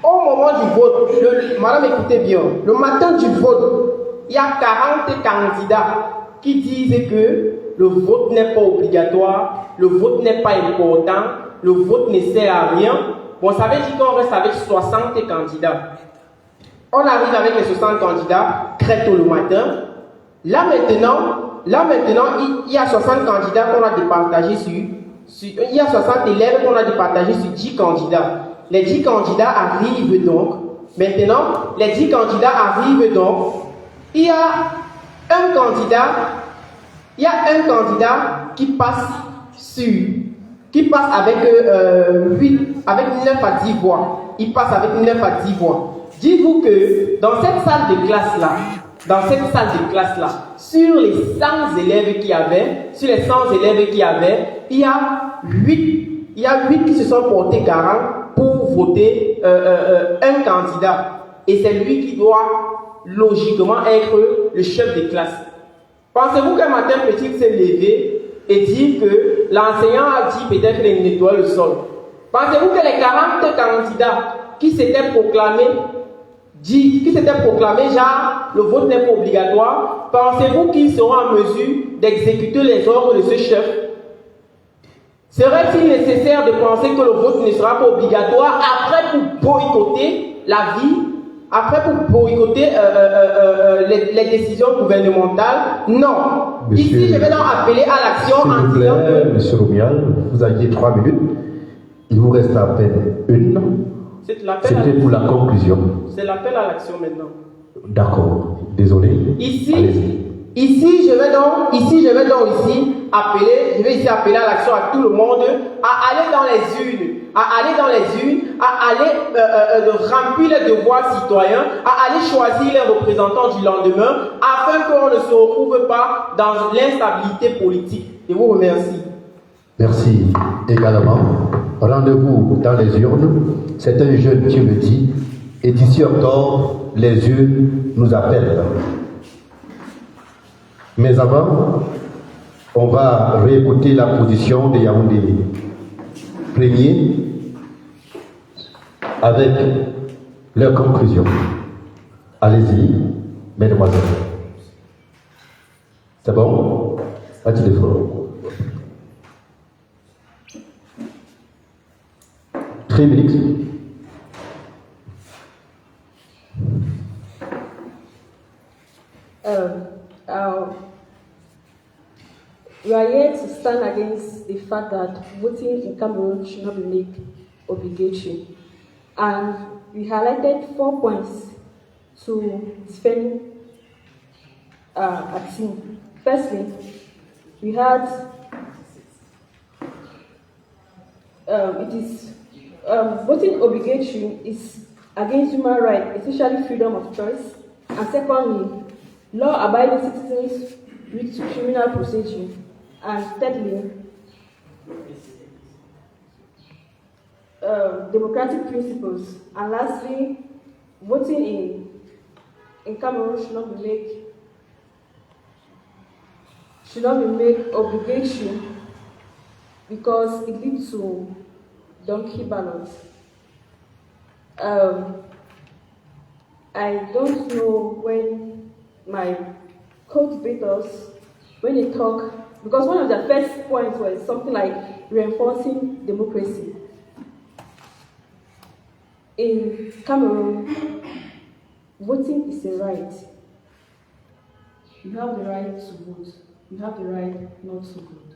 Au moment du vote, madame écoutez bien, le matin du vote, il y a 40 candidats qui disent que le vote n'est pas obligatoire, le vote n'est pas important, le vote ne sert à rien. Bon, ça veut dire qu'on reste avec 60 candidats. On arrive avec les 60 candidats très tôt le matin. Là maintenant, il y a 60 candidats qu'on a départagés il y a 60 élèves qu'on a départagés sur 10 candidats. Les 10 candidats arrivent donc. Maintenant, les 10 candidats arrivent donc. Il y a un candidat qui passe avec 9 à 10 voix. Il passe avec 9 à 10 voix. Dites-vous que dans cette salle de classe-là, sur les 100 élèves qu'il y avait, il y a 8 qui se sont portés garants pour voter un candidat. Et c'est lui qui doit logiquement être le chef de classe. Pensez-vous qu'un matin petit s'est levé et dit que l'enseignant a dit peut-être qu'il nettoie le sol? Pensez-vous que les 40 candidats qui s'étaient proclamés, genre le vote n'est pas obligatoire, pensez-vous qu'ils seront en mesure d'exécuter les ordres de ce chef? Serait-il nécessaire de penser que le vote ne sera pas obligatoire après pour boycotter la vie, les décisions gouvernementales? Non. Monsieur, ici, je vais donc appeler à l'action en disant que... Monsieur Roumial, vous aviez 3 minutes. Il vous reste à peine une. C'était pour la conclusion. C'est l'appel à l'action maintenant. D'accord. Désolé. Ici, je vais donc appeler à l'action à tout le monde à aller dans les urnes, à aller remplir les devoirs citoyens, à aller choisir les représentants du lendemain, afin qu'on ne se retrouve pas dans l'instabilité politique. Je vous remercie. Merci également. Rendez-vous dans les urnes. C'est un jeune qui me dit, et d'ici octobre, les urnes nous appellent. Mais avant, on va réécouter la position de Yaoundé premier avec leur conclusion. Allez-y, mesdemoiselles. C'est bon? A-t-il des fois? Très bien. We are here to stand against the fact that voting in Cameroon should not be made obligatory. And we highlighted 4 points to defend our team. Firstly, we had voting obligatory is against human rights, especially freedom of choice. And secondly, law-abiding citizens lead to criminal procedure. And thirdly, democratic principles. And lastly, voting in Cameroon should not be made obligatory because it leads to donkey ballots. I don't know when my co-debaters, when they talk, because one of the first points was something like reinforcing democracy. In Cameroon, voting is a right. You have the right to vote. You have the right not to vote.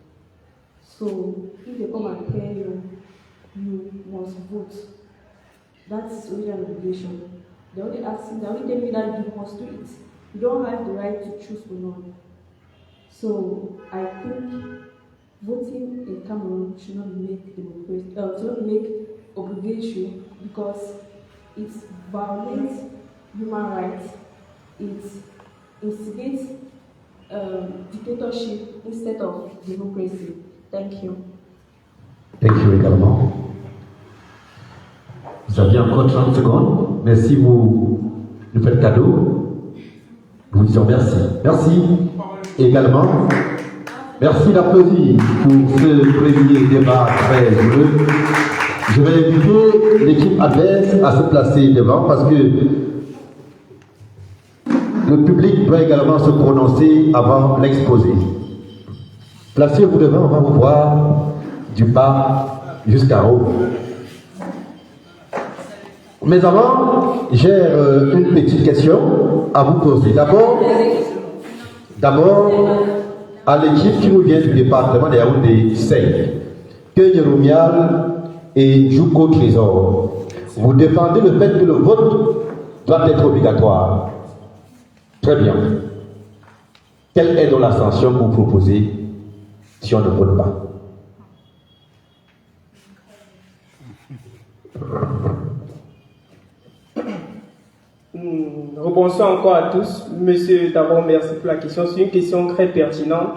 So if they come and tell you, you must vote, that's really an obligation. They're only telling you that you must do it. You don't have the right to choose or not. So I think voting in Cameroon should not be made obligatory because it violates human rights. It instigates dictatorship instead of democracy. Thank you. Thank you également. Vous avez encore 30 secondes, mais si vous nous faites cadeau, nous vous disons merci. Merci également. Merci d'applaudir pour ce premier débat très heureux. Je vais inviter l'équipe adverse à se placer devant parce que le public doit également se prononcer avant l'exposé. Placez-vous devant, on va vous voir du bas jusqu'en haut. Mais avant, j'ai une petite question à vous poser. D'abord, à l'équipe qui nous vient du département des Yaoundé 5, Kenya Roumial et Djouko Trésor, vous défendez le fait que le vote doit être obligatoire. Très bien. Quelle est donc la sanction que vous proposez si on ne vote pas? Rebonsoir encore à tous. Monsieur, d'abord, merci pour la question. C'est une question très pertinente.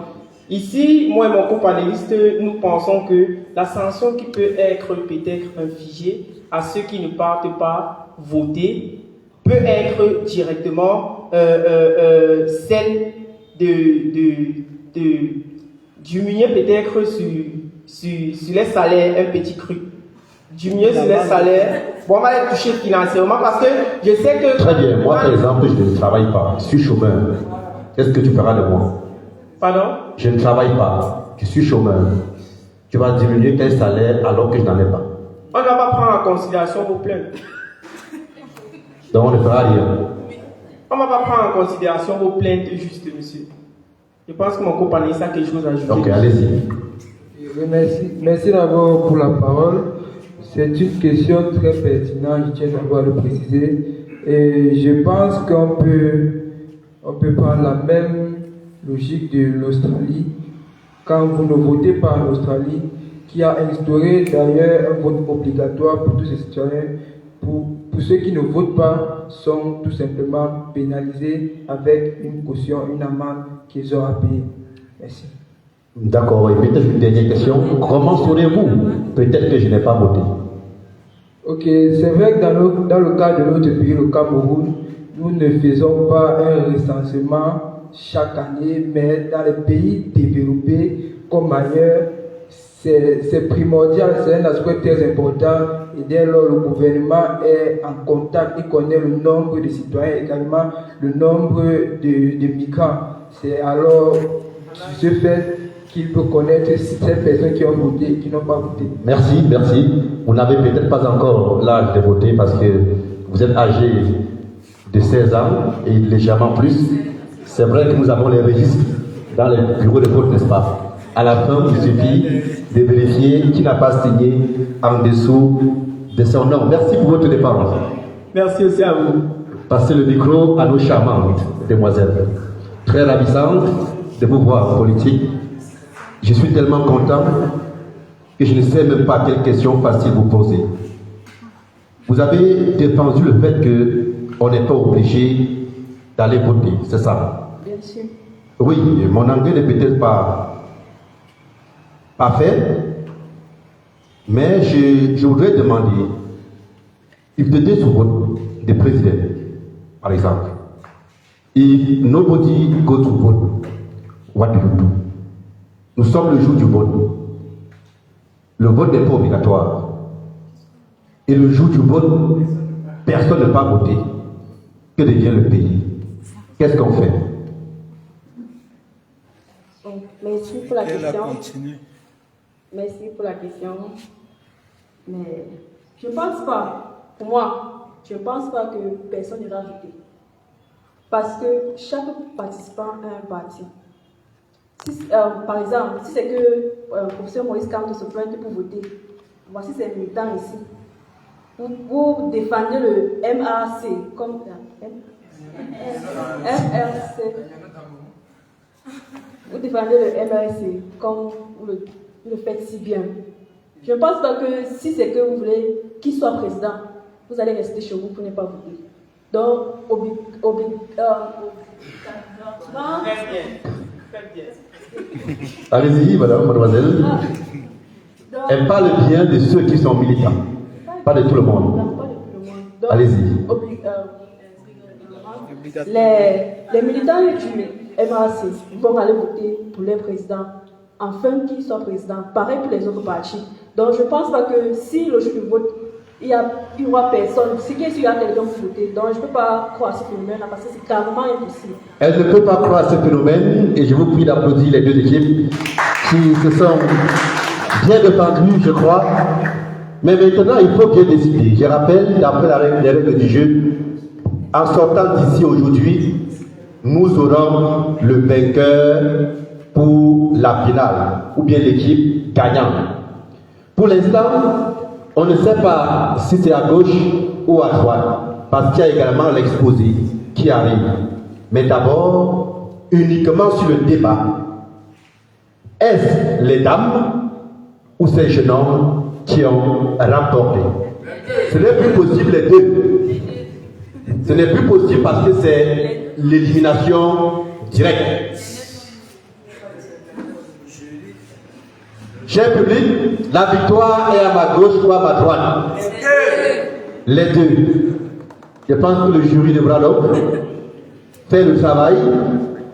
Ici, moi et mon co-panéliste, nous pensons que la sanction qui peut être peut-être infligée à ceux qui ne partent pas voter peut être directement celle de diminuer peut-être sur les salaires un petit cru. Diminuer sur les salaires. Bon, on va les toucher financièrement parce que je sais que... Très bien. Moi, par exemple, je ne travaille pas. Je suis chômeur. Qu'est-ce que tu feras de moi? Pardon? Je ne travaille pas. Je suis chômeur. Tu vas diminuer quel salaire alors que je n'en ai pas? On ne va pas prendre en considération vos plaintes. Donc, on ne fera rien. On ne va pas prendre en considération vos plaintes juste, monsieur. Je pense que mon compagnon a quelque chose à ajouter. Ok, allez-y. Merci d'abord pour la parole. C'est une question très pertinente, je tiens d'abord à le préciser. Et je pense qu'on peut prendre la même logique de l'Australie. Quand vous ne votez pas en Australie, qui a instauré d'ailleurs un vote obligatoire pour tous ces citoyens, pour ceux qui ne votent pas, sont tout simplement pénalisés avec une caution, une amende qu'ils ont à payer. Merci. D'accord, et peut-être une dernière question. Comment saurez-vous? Peut-être que je n'ai pas voté. Ok, c'est vrai que dans le cas de notre pays, le Cameroun, nous ne faisons pas un recensement chaque année, mais dans les pays développés comme ailleurs, c'est primordial, c'est un aspect très important. Et dès lors, le gouvernement est en contact, il connaît le nombre de citoyens, également le nombre de migrants. C'est alors, sur ce fait, qu'il peut connaître ces personnes qui ont voté et qui n'ont pas voté. Merci, merci. Vous n'avez peut-être pas encore l'âge de voter parce que vous êtes âgé de 16 ans et légèrement plus. C'est vrai que nous avons les registres dans les bureaux de vote, n'est-ce pas? À la fin, il suffit de vérifier qui n'a pas signé en dessous de son nom. Merci pour votre départ. Merci aussi à vous. Passez le micro à nos charmantes demoiselles. Très ravissantes de vous voir en politique. Je suis tellement content que je ne sais même pas quelle question facile vous poser. Vous avez défendu le fait qu'on n'est pas obligé d'aller voter, c'est ça? Bien sûr. Oui, mon anglais n'est peut-être pas parfait, mais je voudrais demander, if the day to vote the president, par exemple, if nobody go to vote, what do you do? Nous sommes le jour du vote. Le vote n'est pas obligatoire. Et le jour du vote, personne ne va voter. Que devient le pays? Qu'est-ce qu'on fait? Donc, merci pour la question. Merci pour la question. Mais je ne pense pas, pour moi, je ne pense pas que personne n'ira voter. Parce que chaque participant a un parti. Si, par exemple, si c'est que le professeur Maurice Kamto se pointe pour voter, voici ces militants ici. Vous défendez le MRC comme MRC. Vous défendez le MRC comme vous le faites si bien. Je ne pense pas que si c'est que vous voulez qu'il soit président, vous allez rester chez vous pour ne pas voter. Donc, Allez-y, madame, mademoiselle. Elle parle bien de ceux qui sont militants, pas de tout le monde. Allez-y. Les militants du MRC vont aller voter pour leur président, afin qu'il soit président. Pareil pour les autres partis. Donc je ne pense pas que si le jour du vote, il y aura personne, si il y a quelqu'un pour voter, donc je ne peux pas croire à ce phénomène-là parce que c'est carrément impossible. Elle ne peut pas croire à ce phénomène et je vous prie d'applaudir les deux équipes qui se sont bien défendues, je crois. Mais maintenant, il faut bien décider. Je rappelle, d'après les règles du jeu, en sortant d'ici aujourd'hui, nous aurons le vainqueur pour la finale, ou bien l'équipe gagnante. Pour l'instant, on ne sait pas si c'est à gauche ou à droite, parce qu'il y a également l'exposé qui arrive. Mais d'abord, uniquement sur le débat, est-ce les dames ou ces jeunes hommes qui ont remporté? Ce n'est plus possible les deux. Ce n'est plus possible parce que c'est l'élimination directe. Cher public, la victoire est à ma gauche ou à ma droite. Les deux. Je pense que le jury devra donc faire le travail.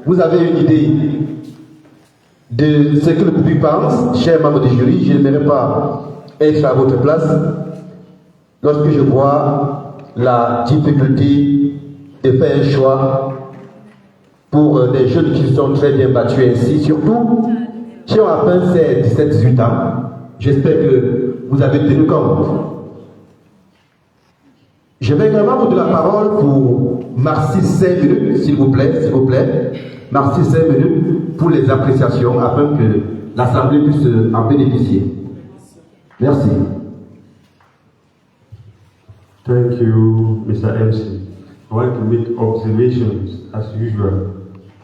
Vous avez une idée de ce que le public pense, cher membre du jury. Je n'aimerais pas être à votre place lorsque je vois la difficulté de faire un choix pour des jeunes qui sont très bien battus ainsi, surtout qui ont à peine 17-18 ans. J'espère que vous avez tenu compte. Je vais également vous donner la parole pour maxi 5 minutes, s'il vous plaît. Maxi 5 minutes pour les appréciations afin que l'Assemblée puisse en bénéficier. Merci. Thank you, Mr. MC. I want to make observations as usual.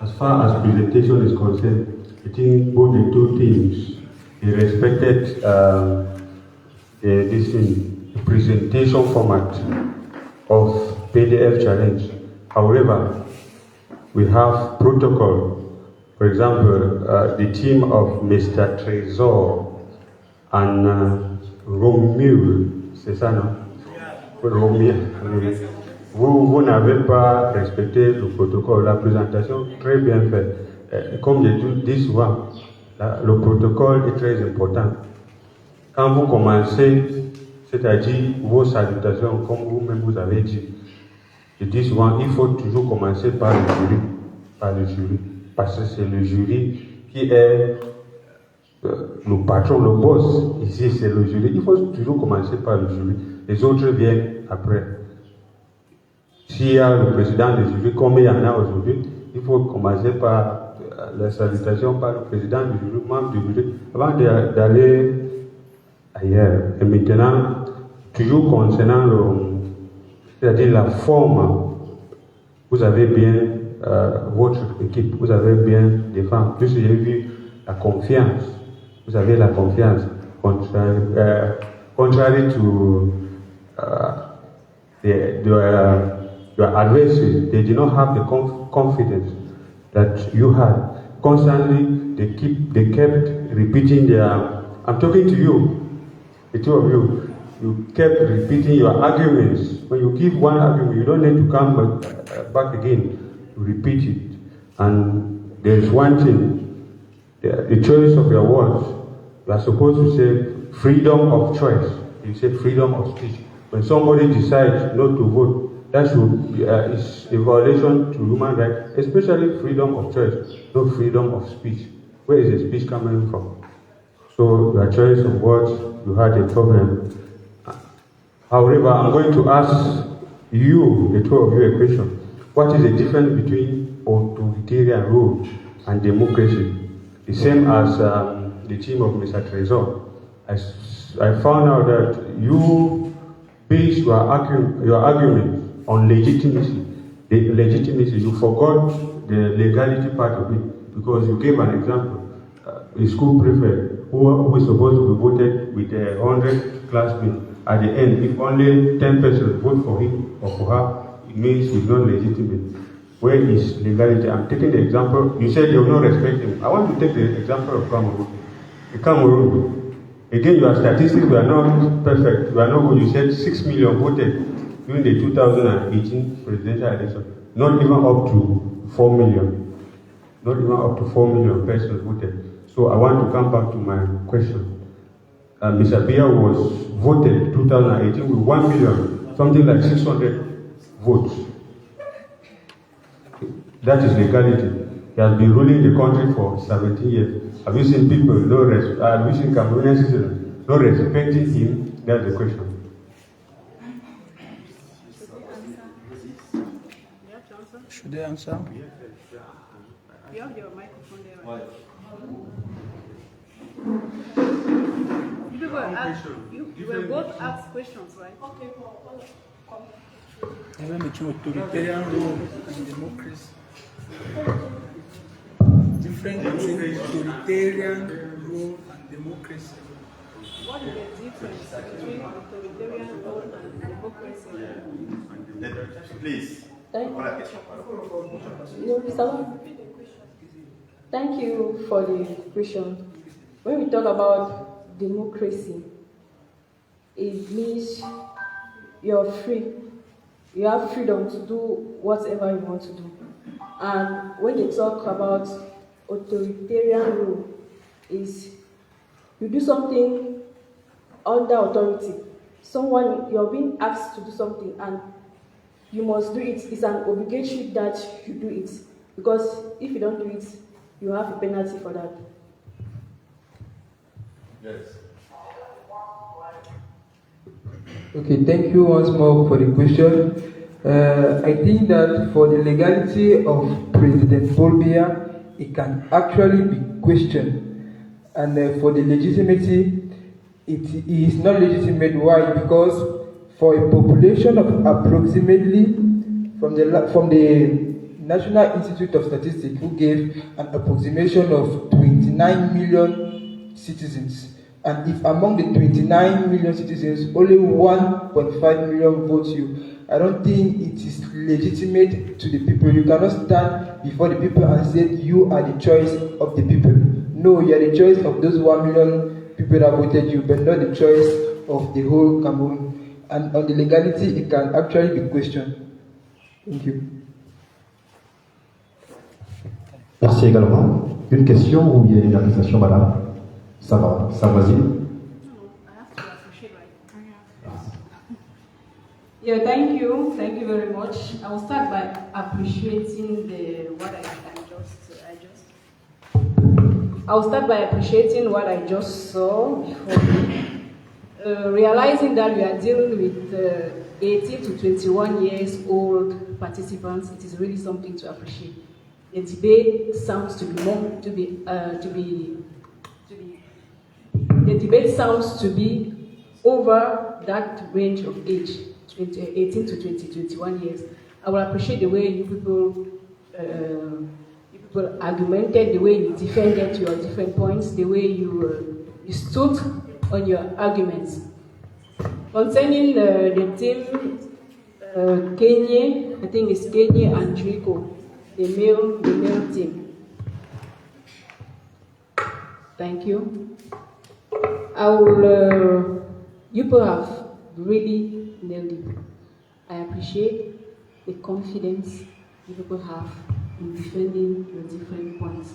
As far as presentation is concerned, I think both the two teams they respected the presentation format of PDF challenge. However, we have protocol. For example, the team of Mr. Trésor and Romeo, c'est ça, non? Romeo. Vous n'avez pas respecté le protocole. La présentation, très bien faite. Comme je dis souvent, le protocole est très important. Quand vous commencez, c'est-à-dire vos salutations, comme vous-même vous avez dit, je dis souvent, il faut toujours commencer par le jury. Parce que c'est le jury qui est le patron, le boss. Ici, c'est le jury. Il faut toujours commencer par le jury. Les autres viennent après. S'il y a le président du jury, comme il y en a aujourd'hui, il faut commencer par la salutation par le président du jury, membre du jury, avant d'aller ailleurs. Et maintenant, toujours concernant c'est-à-dire la forme, vous avez bien votre équipe, vous avez bien défendu. Plus j'ai vu la confiance, vous avez la confiance. Contrary to your adversaries, they do not have the confidence that you had. Constantly, they kept repeating I'm talking to you, the two of you. You kept repeating your arguments. When you give one argument, you don't need to come back again to repeat it. And there is one thing, the choice of your words. You are supposed to say freedom of choice. You say freedom of speech. When somebody decides not to vote, that is a violation to human rights, especially freedom of choice, no freedom of speech. Where is the speech coming from? So your choice of words, you had a problem. However, I'm going to ask you, the two of you, a question. What is the difference between authoritarian rule and democracy? The same as the team of Mr. Trésor. I found out that you base your argument on legitimacy. The legitimacy, you forgot the legality part of it because you gave an example. A school prefect who is supposed to be voted with 100 classmates. At the end, if only 10 persons vote for him or for her, it means he's not legitimate. Where is legality? I'm taking the example. You said you will not respect him. I want to take the example of Cameroon. Again, your statistics were not perfect. You are not good. You said 6 million voted during the 2018 presidential election. Not even up to 4 million. Not even up to 4 million persons voted. So I want to come back to my question. Mr. Biya was voted 2018 with 1 million, something like 600 votes. That is legality. He has been ruling the country for 17 years. Have you seen people, have you seen Cameroonian citizens not respecting him? That's the question. Should they answer? You have your microphone there, right? You will both ask questions, right? Okay. Even between authoritarian rule and democracy. Different between authoritarian rule and democracy. What is the difference between authoritarian rule and democracy? Please. Thank you for the question. When we talk about democracy, it means you're free. You have freedom to do whatever you want to do. And when they talk about authoritarian rule, is you do something under authority. You're being asked to do something and you must do it. It's an obligation that you do it. Because if you don't do it, you have a penalty for that. Yes. Okay, thank you once more for the question. I think that for the legality of President Paul Biya, it can actually be questioned. And for the legitimacy, it is not legitimate. Why? Because for a population of approximately, from the National Institute of Statistics, who gave an approximation of 29 million citizens, and if among the 29 million citizens, only 1.5 million vote you, I don't think it is legitimate to the people. You cannot stand before the people and say you are the choice of the people. No, you are the choice of those 1 million people that voted you, but not the choice of the whole Cameroon. And on the legality, it can actually be questioned. Thank you. Merci également. Une question ou bien une appréciation, madame? Ça va, ça va-t-il? Yeah, thank you. Thank you very much. I will start by appreciating what I just saw before, realizing that we are dealing with 18 to 21 years old participants. It is really something to appreciate. The debate sounds to be over that range of age, 18 to 21 years. I will appreciate the way you people argumented, the way you defended your different points, the way you stood on your arguments. Concerning the team, Kenya, I think it's Kenya and Trico, the male team. Thank you. You people have really nailed it. I appreciate the confidence you people have in defending your different points.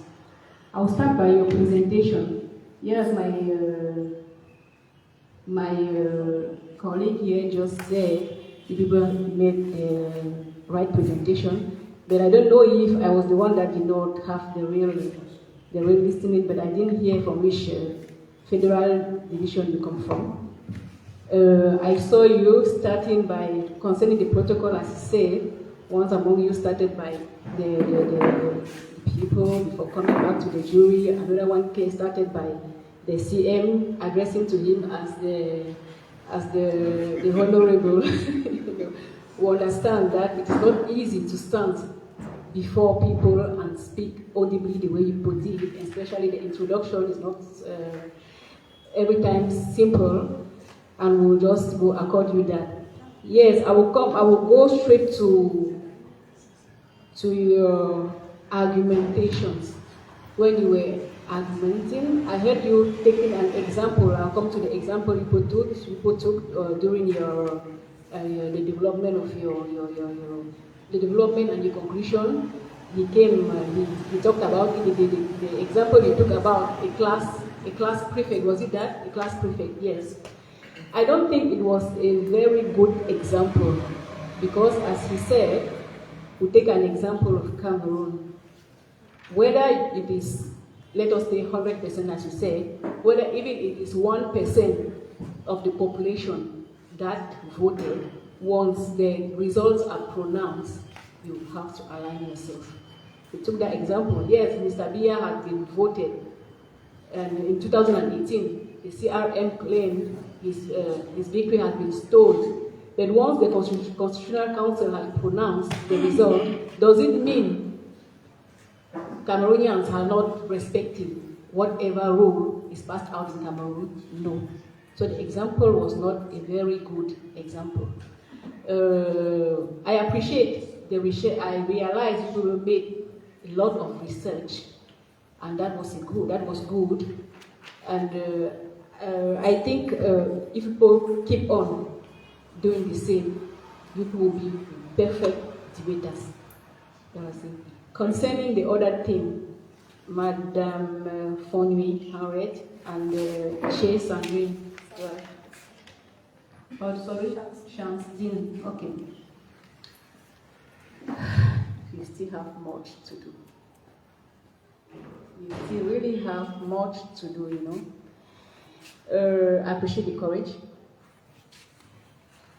I'll start by your presentation. Yes, my colleague here just said the people made the right presentation, but I don't know if I was the one that did not have the real listening, but I didn't hear from which federal division you come from. I saw you starting by, concerning the protocol, as you said, once among you started by the people before coming back to the jury. Another one case started by the CM addressing to him as the honorable. We understand that it is not easy to stand before people and speak audibly the way you put it, especially the introduction is not every time simple, and we'll accord you that. Yes, I will go straight to your argumentations. When you were argumenting, I heard you taking an example. I'll come to the example you put took during your the development of the development and the conclusion. He talked about the example you took about a class a class prefect. Was it that? A class prefect, yes. I don't think it was a very good example because, as he said, we take an example of Cameroon. Whether it is, let us say 100% as you said, whether even it is 1% of the population that voted, once the results are pronounced, you have to align yourself. We took that example. Yes, Mr. Biya had been voted, and in 2018, the CRM claimed his victory had been stalled. But once the Constitutional Council had pronounced the result, does it mean Cameroonians are not respecting whatever rule is passed out in Cameroon? No. So the example was not a very good example. I appreciate the research. I realized we made a lot of research, and that was good. And I think if people keep on doing the same, people will be perfect debaters. Concerning the other thing, Madame Fonui Harriet and Che Sandrine. Oh, sorry, Chance Dean. Okay. You still have much to do. You still really have much to do, you know. I appreciate the courage.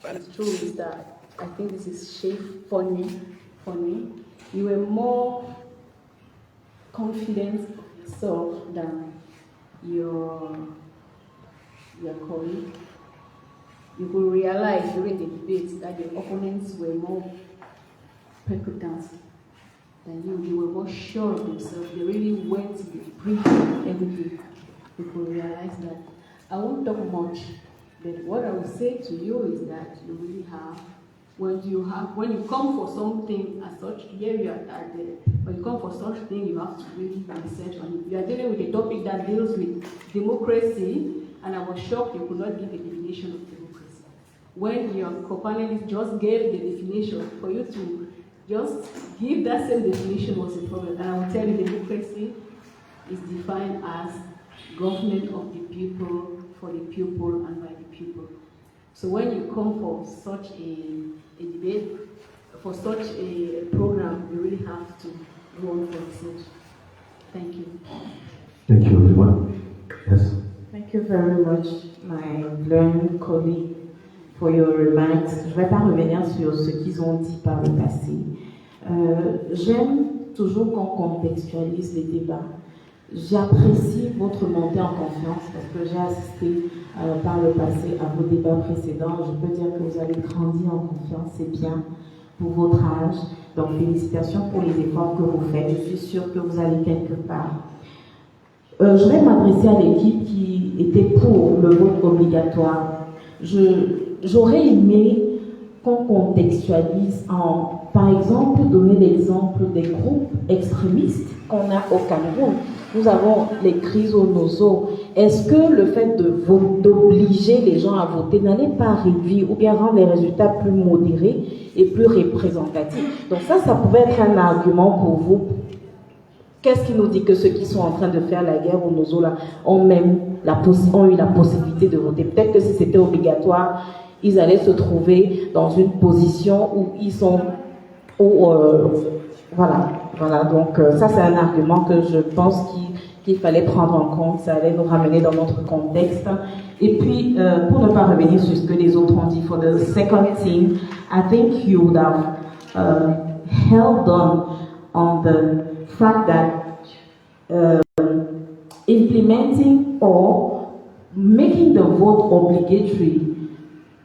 It's true is that I think this is Chef Fonui. You were more confident of yourself than your colleague. You could realize during the debate that your opponents were more prepotent than you. They were more sure of themselves. They really went to the brief of everything. You could realize that. I won't talk much, but what I will say to you is that you really have, when you come for something as such, here you are at the, when you come for such thing, you have to really research on it. You are dealing with a topic that deals with democracy, and I was shocked you could not give a definition of democracy. When your co-panelist just gave the definition, for you to just give that same definition was a problem. And I will tell you, democracy is defined as government of the people, for the people, and by the people. So when you come for such a debate, for such a program, you really have to go on for research. Thank you. Thank you, everyone. Yes. Thank you very much, my learned colleague, for your remarks. Je ne vais pas revenir sur ce qu'ils ont dit par le passé. J'aime toujours qu'on contextualise les débats. J'apprécie votre montée en confiance parce que j'ai assisté par le passé à vos débats précédents. Je peux dire que vous avez grandi en confiance, c'est bien pour votre âge. Donc félicitations pour les efforts que vous faites. Je suis sûre que vous allez quelque part. Je vais m'adresser à l'équipe qui était pour le vote obligatoire. J'aurais aimé qu'on contextualise en, par exemple, donner l'exemple des groupes extrémistes qu'on a au Cameroun. Nous avons les crises au nozo. Est-ce que le fait d'obliger les gens à voter n'allait pas réduire ou bien rendre les résultats plus modérés et plus représentatifs? Donc ça pouvait être un argument pour vous. Qu'est-ce qui nous dit que ceux qui sont en train de faire la guerre au nozo là ont eu la possibilité de voter? Peut-être que si c'était obligatoire, ils allaient se trouver dans une position où ils sont... Voilà, donc ça c'est un argument que je pense qu'il fallait prendre en compte, ça allait nous ramener dans notre contexte. Et puis, pour ne pas revenir sur ce que les autres ont dit, for the second thing, I think you would have held on the fact that implementing or making the vote obligatory,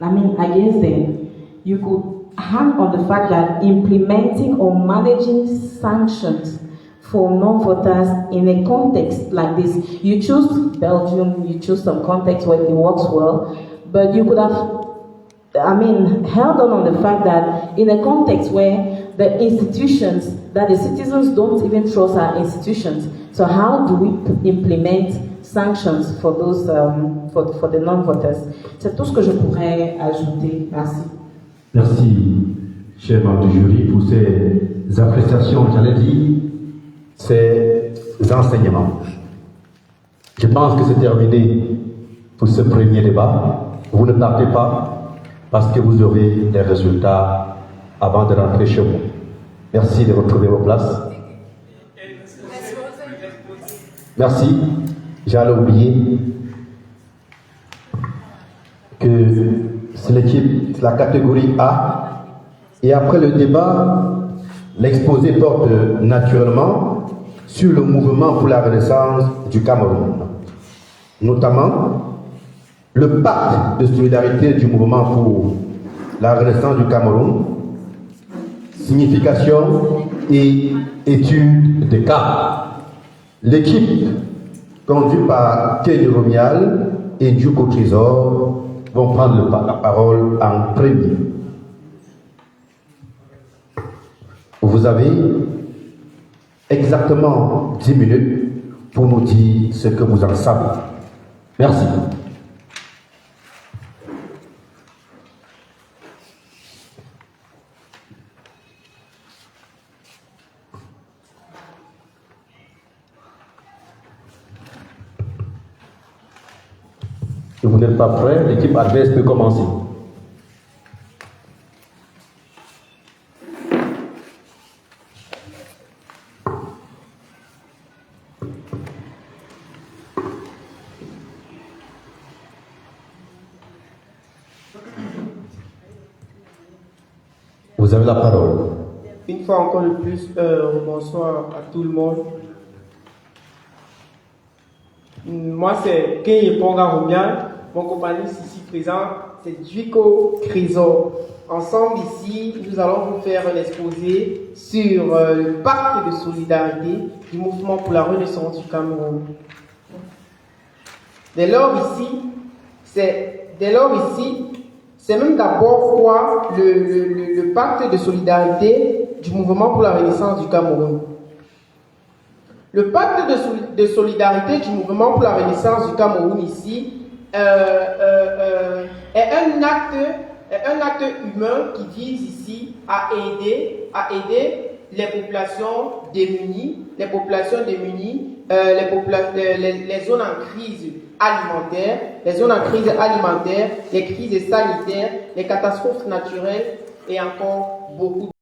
against them, you could hang on the fact that implementing or managing sanctions for non-voters in a context like this, you choose Belgium, you choose some context where it works well, but you could have, held on the fact that in a context where the institutions, that the citizens don't even trust our institutions, so how do we implement sanctions for those, for the non-voters? C'est tout ce que je pourrais ajouter. Merci. Merci, chers membres du jury, pour ces appréciations, j'allais dire, ces enseignements. Je pense que c'est terminé pour ce premier débat. Vous ne partez pas parce que vous aurez des résultats avant de rentrer chez vous. Merci de retrouver vos places. Merci. J'allais oublier que c'est l'équipe, la catégorie A. Et après le débat, l'exposé porte naturellement sur le mouvement pour la renaissance du Cameroun, notamment le pacte de solidarité du mouvement pour la renaissance du Cameroun, signification et étude de cas. L'équipe conduite par Ken Romial et Duco Trésor vont prendre la parole en premier. Vous avez exactement 10 minutes pour nous dire ce que vous en savez. Merci. Si vous n'êtes pas prêt, l'équipe adverse peut commencer. Vous avez la parole. Une fois encore de plus, bonsoir à tout le monde. Moi, c'est Ken Ponga Romial. Mon companiste ici présent, c'est Duco Trésor. Ensemble ici, nous allons vous faire un exposé sur le pacte de solidarité du mouvement pour la renaissance du Cameroun. Dès lors ici, c'est même d'abord quoi le pacte de solidarité du mouvement pour la renaissance du Cameroun. Le pacte de solidarité du mouvement pour la renaissance du Cameroun ici est un acte humain qui vise ici à aider les populations démunies, les zones en crise alimentaire, les crises sanitaires, les catastrophes naturelles et encore beaucoup.